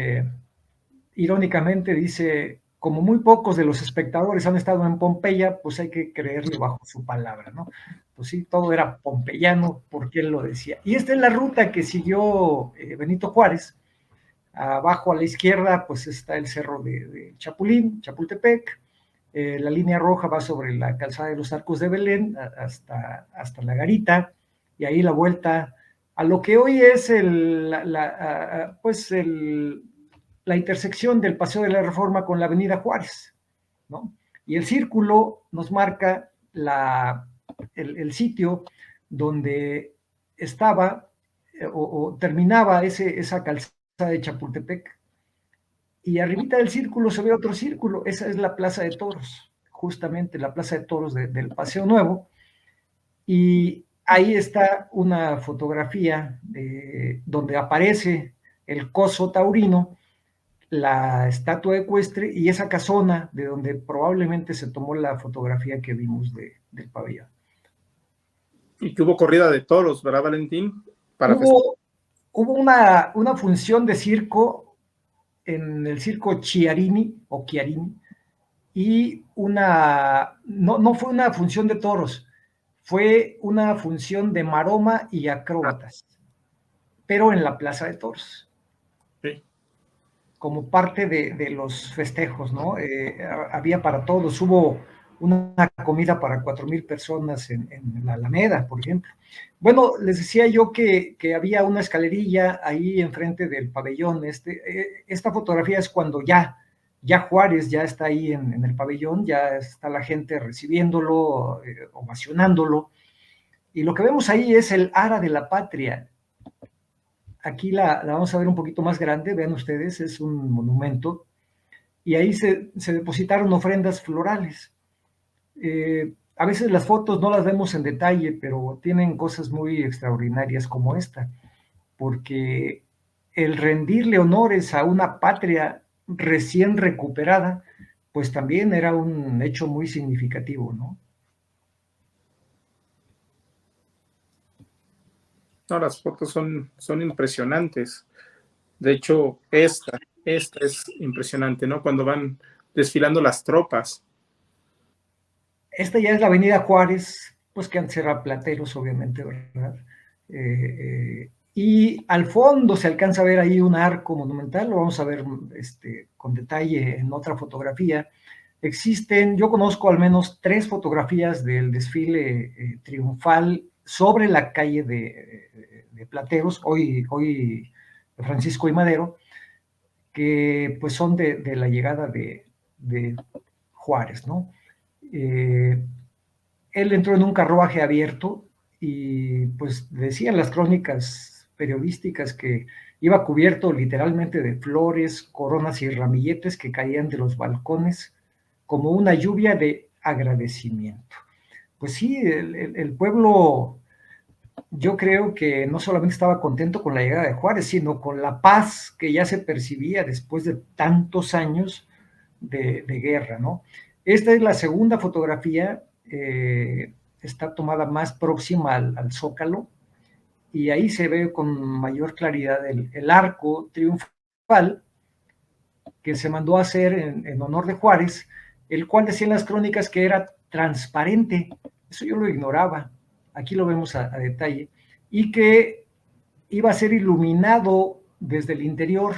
irónicamente dice, como muy pocos de los espectadores han estado en Pompeya, pues hay que creerle bajo su palabra, ¿no? Pues sí, todo era pompeyano, porque él lo decía. Y esta es la ruta que siguió Benito Juárez. Abajo a la izquierda, pues está el cerro de Chapulín, Chapultepec. La línea roja va sobre la calzada de los Arcos de Belén hasta la Garita, y ahí la vuelta a lo que hoy es la intersección del Paseo de la Reforma con la Avenida Juárez, ¿no? Y el círculo nos marca el sitio donde estaba o terminaba esa calzada de Chapultepec. Y arribita del círculo se ve otro círculo, esa es la Plaza de Toros, justamente la Plaza de Toros del Paseo Nuevo, y ahí está una fotografía donde aparece el coso taurino, la estatua ecuestre y esa casona de donde probablemente se tomó la fotografía que vimos del pabellón. Y que hubo corrida de toros, ¿verdad, Valentín? Hubo una función de circo en el circo Chiarini, y no fue una función de toros, fue una función de maroma y acróbatas, pero en la Plaza de Toros. Sí. Como parte de los festejos, ¿no? Había para todos, hubo una comida para 4,000 personas en la Alameda, por ejemplo. Bueno, les decía yo que había una escalerilla ahí enfrente del pabellón. Esta fotografía es cuando ya Juárez ya está ahí en el pabellón, ya está la gente recibiéndolo, ovacionándolo, y lo que vemos ahí es el Ara de la Patria. Aquí la vamos a ver un poquito más grande, vean ustedes, es un monumento, y ahí se depositaron ofrendas florales. A veces las fotos no las vemos en detalle, pero tienen cosas muy extraordinarias como esta, porque el rendirle honores a una patria recién recuperada, pues también era un hecho muy significativo, ¿no? No, las fotos son impresionantes. De hecho, esta es impresionante, ¿no? Cuando van desfilando las tropas. Esta ya es la Avenida Juárez, pues que antes era Plateros, obviamente, ¿verdad? Y al fondo se alcanza a ver ahí un arco monumental, lo vamos a ver con detalle en otra fotografía. Yo conozco al menos 3 fotografías del desfile triunfal sobre la calle de Plateros, hoy Francisco y Madero, que pues son de la llegada de Juárez, ¿no? Él entró en un carruaje abierto y pues decían las crónicas periodísticas que iba cubierto literalmente de flores, coronas y ramilletes que caían de los balcones como una lluvia de agradecimiento. Pues sí, el pueblo, yo creo que no solamente estaba contento con la llegada de Juárez, sino con la paz que ya se percibía después de tantos años de guerra, ¿no? Esta es la segunda fotografía, está tomada más próxima al Zócalo, y ahí se ve con mayor claridad el arco triunfal que se mandó a hacer en honor de Juárez, el cual decían las crónicas que era transparente. Eso yo lo ignoraba, aquí lo vemos a detalle, y que iba a ser iluminado desde el interior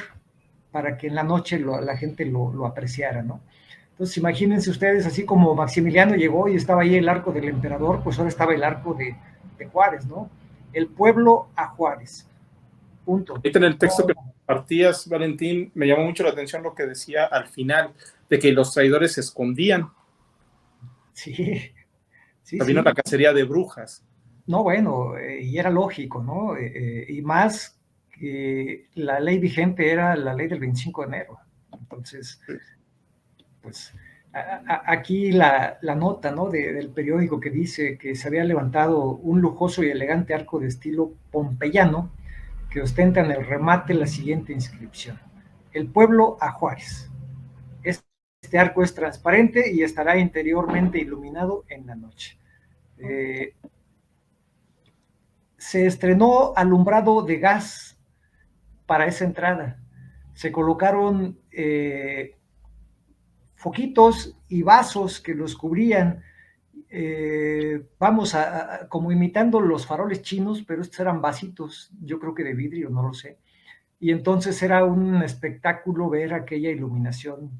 para que en la noche la gente lo apreciara, ¿no? Entonces imagínense ustedes, así como Maximiliano llegó y estaba ahí el arco del emperador, pues ahora estaba el arco de Juárez, ¿no? El pueblo a Juárez, punto. Ahorita en el texto que compartías, Valentín, me llamó mucho la atención lo que decía al final, de que los traidores se escondían Sí, sí, Vino la sí. cacería de brujas. No, bueno, y era lógico, ¿no? Y más que la ley vigente era la ley del 25 de enero. Entonces, pues aquí la nota, ¿no? Del periódico que dice que se había levantado un lujoso y elegante arco de estilo pompeyano que ostenta en el remate la siguiente inscripción: el pueblo a Juárez. Este arco es transparente y estará interiormente iluminado en la noche. Se estrenó alumbrado de gas para esa entrada. Se colocaron foquitos y vasos que los cubrían, vamos, como imitando los faroles chinos, pero estos eran vasitos, yo creo que de vidrio, no lo sé. Y entonces era un espectáculo ver aquella iluminación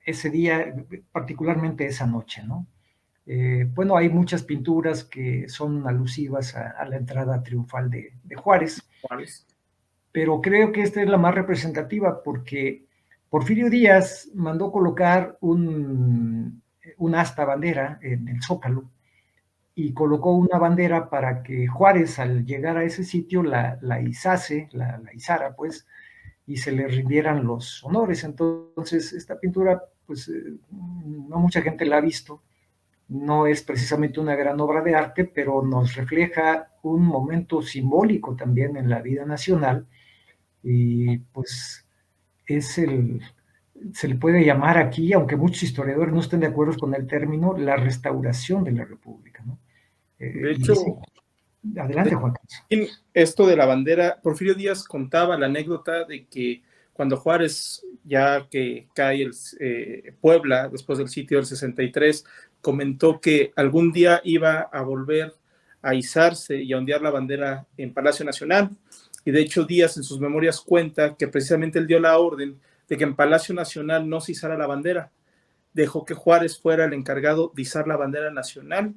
ese día, particularmente esa noche, ¿no? Bueno, hay muchas pinturas que son alusivas a la entrada triunfal de Juárez, ¿Cuáles? pero creo que esta es la más representativa porque Porfirio Díaz mandó colocar un asta bandera en el Zócalo y colocó una bandera para que Juárez, al llegar a ese sitio, la izase, la izara, pues, y se le rindieran los honores. Entonces, esta pintura, pues, no mucha gente la ha visto, no es precisamente una gran obra de arte, pero nos refleja un momento simbólico también en la vida nacional y pues es se le puede llamar aquí, aunque muchos historiadores no estén de acuerdo con el término, la restauración de la República, ¿no? De Y sí, hecho, adelante, Juan Carlos. en esto de la bandera, Porfirio Díaz contaba la anécdota de que cuando Juárez, ya que cae Puebla, después del sitio del 63, comentó que algún día iba a volver a izarse y a ondear la bandera en Palacio Nacional. Y de hecho Díaz en sus memorias cuenta que precisamente él dio la orden de que en Palacio Nacional no se izara la bandera. Dejó que Juárez fuera el encargado de izar la bandera nacional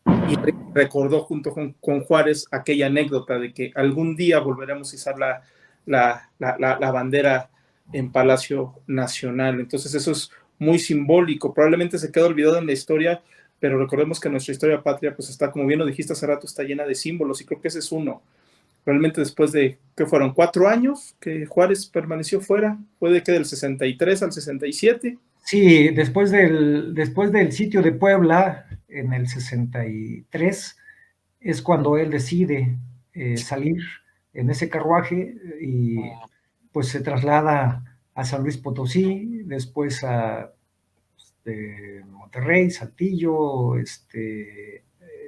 y recordó junto con Juárez aquella anécdota de que algún día volveremos a izar la bandera en Palacio Nacional. Entonces eso es muy simbólico, probablemente se queda olvidado en la historia, pero recordemos que nuestra historia patria pues está, como bien lo dijiste hace rato, está llena de símbolos y creo que ese es uno. Realmente después de, ¿qué fueron? 4 años que Juárez permaneció fuera, puede que del 63 al 67. Sí, después del sitio de Puebla, en el 63, es cuando él decide salir en ese carruaje y pues se traslada a San Luis Potosí, después a Monterrey, Saltillo,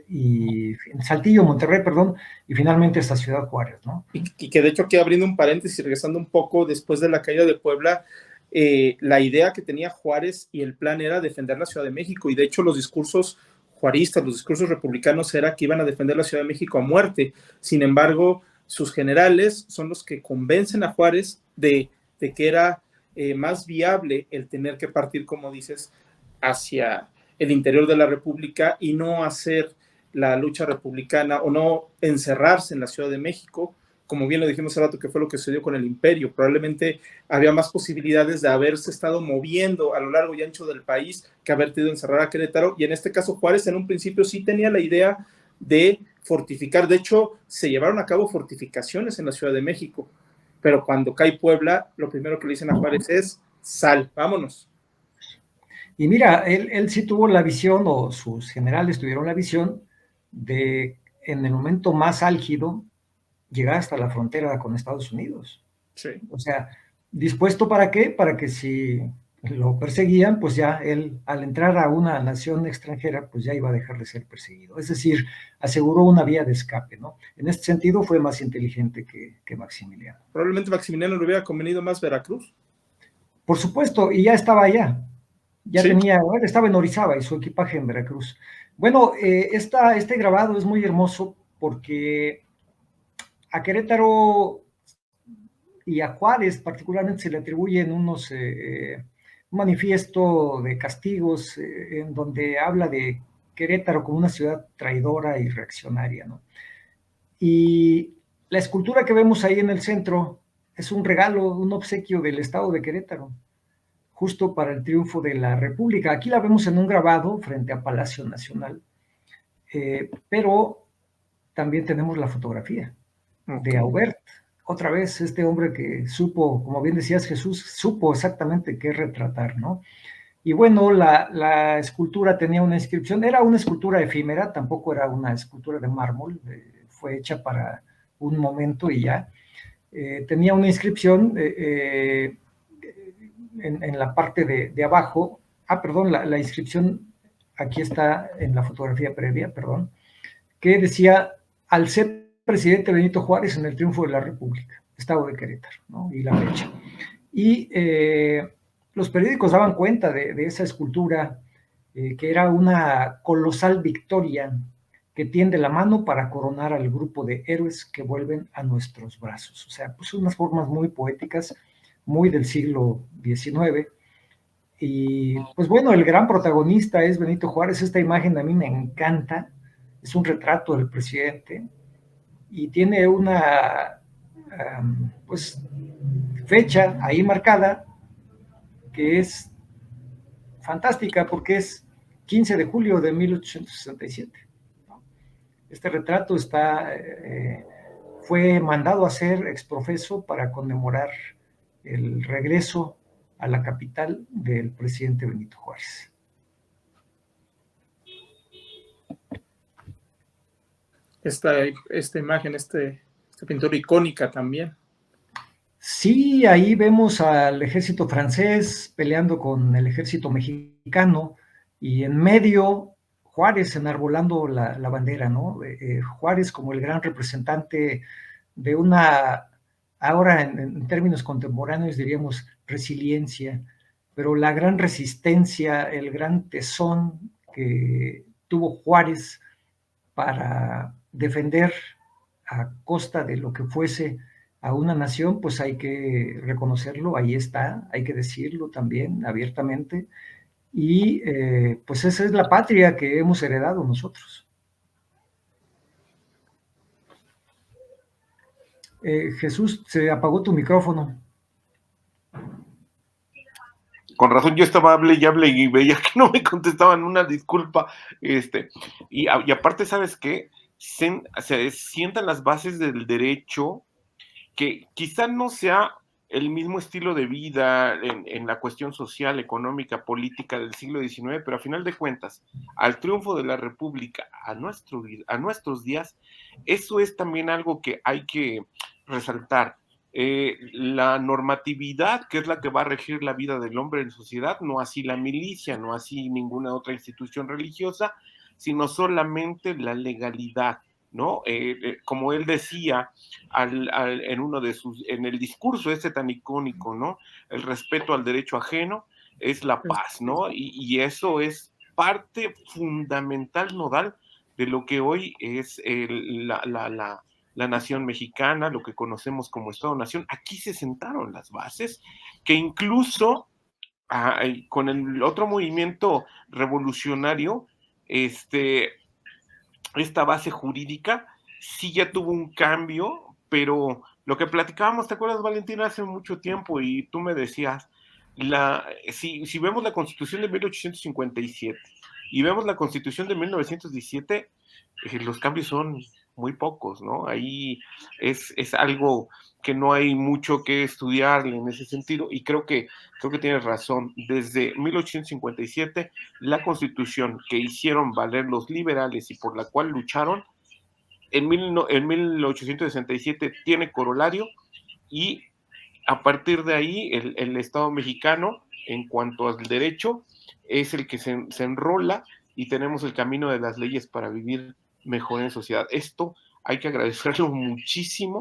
y Saltillo, Monterrey, perdón, y finalmente hasta Ciudad Juárez, ¿no? Y que de hecho aquí abriendo un paréntesis, regresando un poco después de la caída de Puebla, la idea que tenía Juárez y el plan era defender la Ciudad de México, y de hecho los discursos juaristas, los discursos republicanos era que iban a defender la Ciudad de México a muerte. Sin embargo, sus generales son los que convencen a Juárez de que era más viable el tener que partir, como dices, hacia el interior de la República y no hacer la lucha republicana o no encerrarse en la Ciudad de México, como bien lo dijimos hace rato que fue lo que sucedió con el imperio. Probablemente había más posibilidades de haberse estado moviendo a lo largo y ancho del país que haber tenido encerrar a Querétaro, y en este caso Juárez en un principio sí tenía la idea de fortificar. De hecho, se llevaron a cabo fortificaciones en la Ciudad de México, pero cuando cae Puebla, lo primero que le dicen a Juárez es: sal, vámonos. Y mira, él sí tuvo la visión, o sus generales tuvieron la visión, de en el momento más álgido llegar hasta la frontera con Estados Unidos. Sí. O sea, ¿dispuesto para qué? Para que si lo perseguían, pues ya él, al entrar a una nación extranjera, pues ya iba a dejar de ser perseguido. Es decir, aseguró una vía de escape, ¿no? En este sentido fue más inteligente que Maximiliano. Probablemente Maximiliano le hubiera convenido más Veracruz. Por supuesto, y ya estaba allá. Ya Sí. tenía, bueno, estaba en Orizaba y su equipaje en Veracruz. Bueno, este grabado es muy hermoso porque a Querétaro y a Juárez particularmente se le atribuyen un manifiesto de castigos en donde habla de Querétaro como una ciudad traidora y reaccionaria, ¿no? Y la escultura que vemos ahí en el centro es un regalo, un obsequio del estado de Querétaro. justo para el triunfo de la República. Aquí la vemos en un grabado frente a Palacio Nacional, pero también tenemos la fotografía de Aubert. Otra vez, este hombre que supo, como bien decías, Jesús, supo exactamente qué retratar, ¿no? Y bueno, la escultura tenía una inscripción, era una escultura efímera, tampoco era una escultura de mármol, fue hecha para un momento y ya. Tenía una inscripción en la parte de abajo. Perdón, la inscripción aquí está en la fotografía previa, perdón, que decía: al ser presidente Benito Juárez en el triunfo de la República, Estado de Querétaro, ¿no? Y la fecha. Y los periódicos daban cuenta de esa escultura, que era una colosal victoria que tiende la mano para coronar al grupo de héroes que vuelven a nuestros brazos. O sea, pues unas formas muy poéticas, muy del siglo XIX. Y pues bueno, el gran protagonista es Benito Juárez. Esta imagen a mí me encanta, es un retrato del presidente y tiene una pues fecha ahí marcada que es fantástica porque es 15 de julio de 1867. Este retrato fue mandado a hacer exprofeso para conmemorar el regreso a la capital del presidente Benito Juárez. Esta imagen, esta pintura icónica también. Sí, ahí vemos al ejército francés peleando con el ejército mexicano y en medio Juárez enarbolando la bandera, ¿no? Juárez como el gran representante de una, ahora en términos contemporáneos diríamos resiliencia, pero la gran resistencia, el gran tesón que tuvo Juárez para defender a costa de lo que fuese a una nación, pues hay que reconocerlo, ahí está, hay que decirlo también abiertamente, y pues esa es la patria que hemos heredado nosotros. Jesús, se apagó tu micrófono. Con razón, yo estaba hable y veía que no me contestaban, una disculpa. Y aparte, ¿sabes qué? Se sientan las bases del derecho, que quizá no sea el mismo estilo de vida en la cuestión social, económica, política del siglo XIX, pero a final de cuentas, al triunfo de la República, a nuestros días, eso es también algo que hay que resaltar. La normatividad, que es la que va a regir la vida del hombre en sociedad, no así la milicia, no así ninguna otra institución religiosa, sino solamente la legalidad, ¿no? Como él decía en el discurso ese tan icónico, ¿no? El respeto al derecho ajeno es la paz, ¿no? Y eso es parte fundamental, nodal, de lo que hoy es la nación mexicana, lo que conocemos como Estado-nación. Aquí se sentaron las bases, que incluso con el otro movimiento revolucionario, esta base jurídica sí ya tuvo un cambio, pero lo que platicábamos, ¿te acuerdas, Valentina, hace mucho tiempo? Y tú me decías, si vemos la Constitución de 1857 y vemos la Constitución de 1917, los cambios son muy pocos, ¿no? Ahí es algo que no hay mucho que estudiarle en ese sentido, y creo que tienes razón. Desde 1857, la Constitución que hicieron valer los liberales y por la cual lucharon, en 1867 tiene corolario, y a partir de ahí el Estado mexicano, en cuanto al derecho, es el que se enrola y tenemos el camino de las leyes para vivir mejor en sociedad. Esto hay que agradecerlo muchísimo,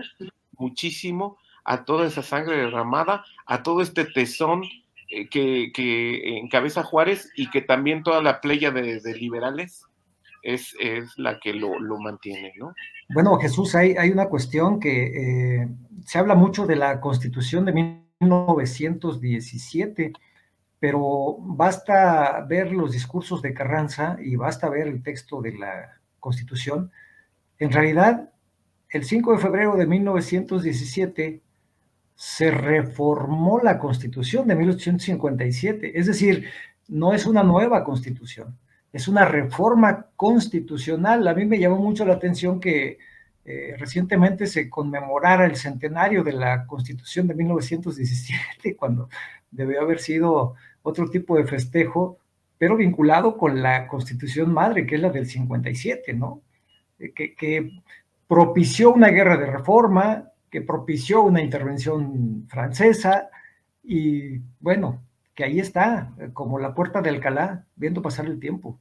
muchísimo a toda esa sangre derramada, a todo este tesón que encabeza Juárez, y que también toda la playa de liberales es la que lo mantiene, ¿no? Bueno, Jesús, hay una cuestión que se habla mucho de la Constitución de 1917, pero basta ver los discursos de Carranza y basta ver el texto de la Constitución. En realidad, el 5 de febrero de 1917 se reformó la Constitución de 1857, es decir, no es una nueva Constitución, es una reforma constitucional. A mí me llamó mucho la atención que recientemente se conmemorara el centenario de la Constitución de 1917, cuando debió haber sido otro tipo de festejo, pero vinculado con la Constitución madre, que es la del 57, ¿no? Que propició una guerra de reforma, que propició una intervención francesa, y bueno, que ahí está, como la puerta de Alcalá, viendo pasar el tiempo.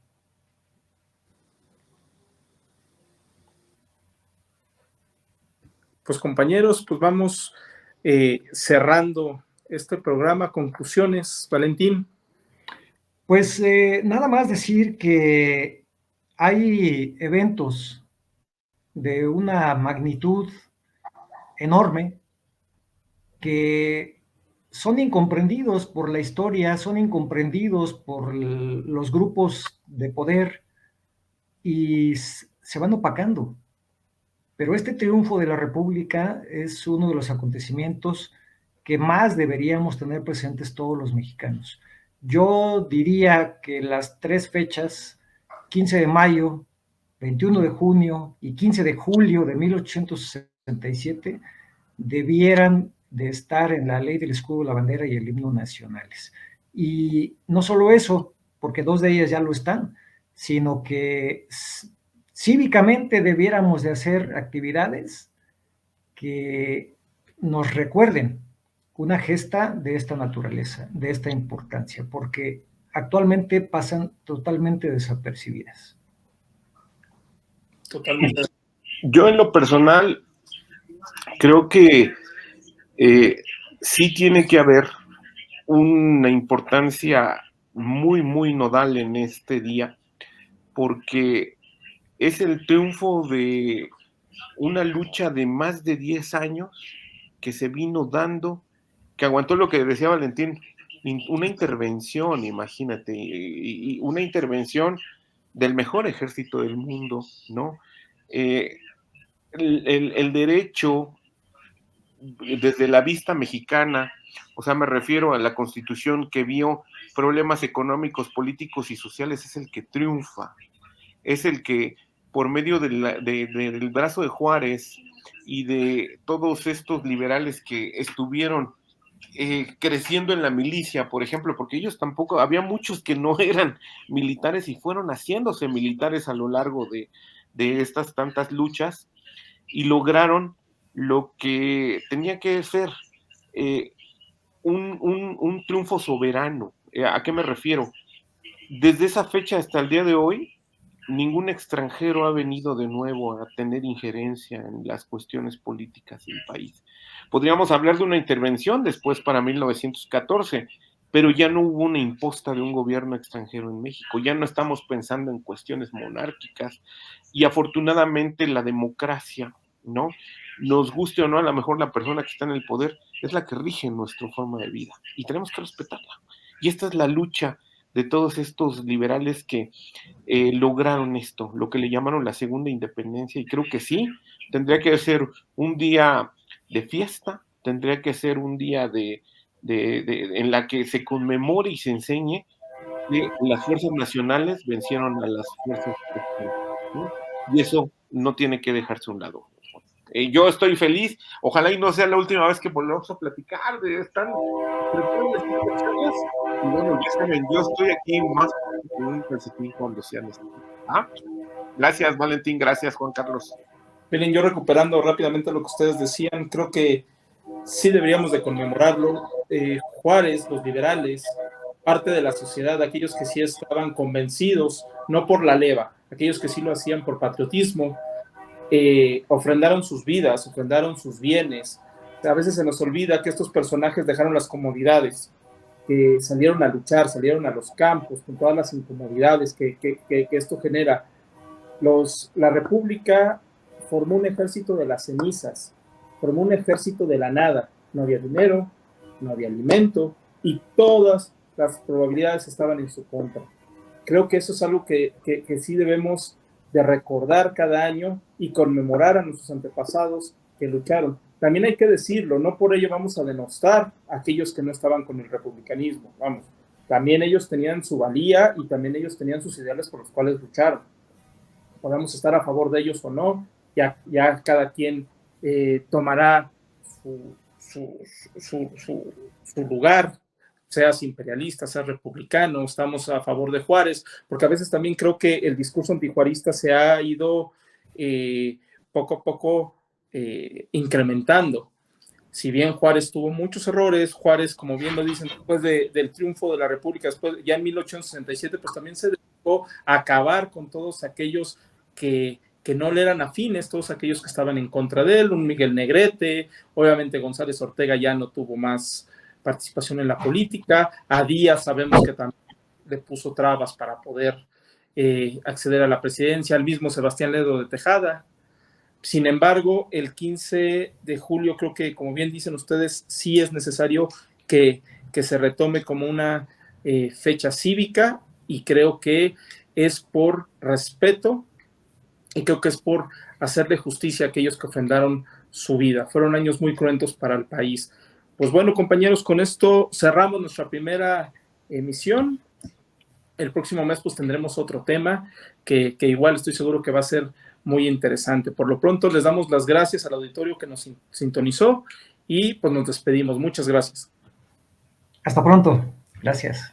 Pues compañeros, pues vamos cerrando este programa. Conclusiones, Valentín. Pues nada más decir que hay eventos de una magnitud enorme que son incomprendidos por la historia, son incomprendidos por los grupos de poder y se van opacando. Pero este triunfo de la República es uno de los acontecimientos que más deberíamos tener presentes todos los mexicanos. Yo diría que las tres fechas, 15 de mayo, 21 de junio y 15 de julio de 1867, debieran de estar en la ley del escudo, la bandera y el himno nacionales. Y no solo eso, porque dos de ellas ya lo están, sino que cívicamente debiéramos de hacer actividades que nos recuerden una gesta de esta naturaleza, de esta importancia, porque actualmente pasan totalmente desapercibidas. Totalmente. Yo en lo personal creo que sí tiene que haber una importancia muy, muy nodal en este día, porque es el triunfo de una lucha de más de 10 años que se vino dando, que aguantó lo que decía Valentín, una intervención, imagínate, y una intervención del mejor ejército del mundo, ¿no? El derecho desde la vista mexicana, o sea, me refiero a la Constitución que vio problemas económicos, políticos y sociales, es el que triunfa, es el que por medio del brazo de Juárez y de todos estos liberales que estuvieron creciendo en la milicia, por ejemplo, porque ellos tampoco, había muchos que no eran militares y fueron haciéndose militares a lo largo de estas tantas luchas y lograron lo que tenía que ser eh, un triunfo soberano. ¿A qué me refiero? Desde esa fecha hasta el día de hoy, ningún extranjero ha venido de nuevo a tener injerencia en las cuestiones políticas del país. Podríamos hablar de una intervención después para 1914, pero ya no hubo una imposta de un gobierno extranjero en México, ya no estamos pensando en cuestiones monárquicas y afortunadamente la democracia, ¿no? Nos guste o no, a lo mejor la persona que está en el poder es la que rige nuestra forma de vida y tenemos que respetarla. Y esta es la lucha de todos estos liberales que lograron esto, lo que le llamaron la segunda independencia, y creo que sí, tendría que ser un día de fiesta, tendría que ser un día en la que se conmemore y se enseñe que las fuerzas nacionales vencieron a las fuerzas extranjeras, ¿no? Y eso no tiene que dejarse a un lado. Yo estoy feliz, ojalá y no sea la última vez que volvamos a platicar de estas y bueno, ya saben, yo estoy aquí más con un calcetín cuando sea necesario. ¿Ah? Gracias, Valentín, gracias, Juan Carlos. Miren, yo recuperando rápidamente lo que ustedes decían, creo que sí deberíamos de conmemorarlo. Juárez, los liberales, parte de la sociedad, aquellos que sí estaban convencidos, no por la leva, aquellos que sí lo hacían por patriotismo, ofrendaron sus vidas, ofrendaron sus bienes. A veces se nos olvida que estos personajes dejaron las comodidades, que salieron a luchar, salieron a los campos con todas las incomodidades que esto genera. La República formó un ejército de las cenizas, formó un ejército de la nada. No había dinero, no había alimento y todas las probabilidades estaban en su contra. Creo que eso es algo que sí debemos de recordar cada año y conmemorar a nuestros antepasados que lucharon. también hay que decirlo, no por ello vamos a denostar a aquellos que no estaban con el republicanismo, vamos, también ellos tenían su valía y también ellos tenían sus ideales por los cuales lucharon. Podemos estar a favor de ellos o no, ya cada quien tomará su lugar, seas imperialista, seas republicano, estamos a favor de Juárez, porque a veces también creo que el discurso antijuarista se ha ido poco a poco incrementando. Si bien Juárez tuvo muchos errores, Juárez, como bien lo dicen, después del triunfo de la República, después, ya en 1867, pues también se dedicó a acabar con todos aquellos que no le eran afines, todos aquellos que estaban en contra de él, un Miguel Negrete, obviamente González Ortega ya no tuvo más participación en la política, a Díaz sabemos que también le puso trabas para poder acceder a la presidencia, al mismo Sebastián Lerdo de Tejada. Sin embargo, el 15 de julio creo que, como bien dicen ustedes, sí es necesario que se retome como una fecha cívica, y creo que es por respeto y creo que es por hacerle justicia a aquellos que ofrendaron su vida. Fueron años muy cruentos para el país. Pues bueno, compañeros, con esto cerramos nuestra primera emisión. El próximo mes pues tendremos otro tema que igual estoy seguro que va a ser muy interesante. Por lo pronto les damos las gracias al auditorio que nos sintonizó y pues nos despedimos. Muchas gracias. Hasta pronto. Gracias.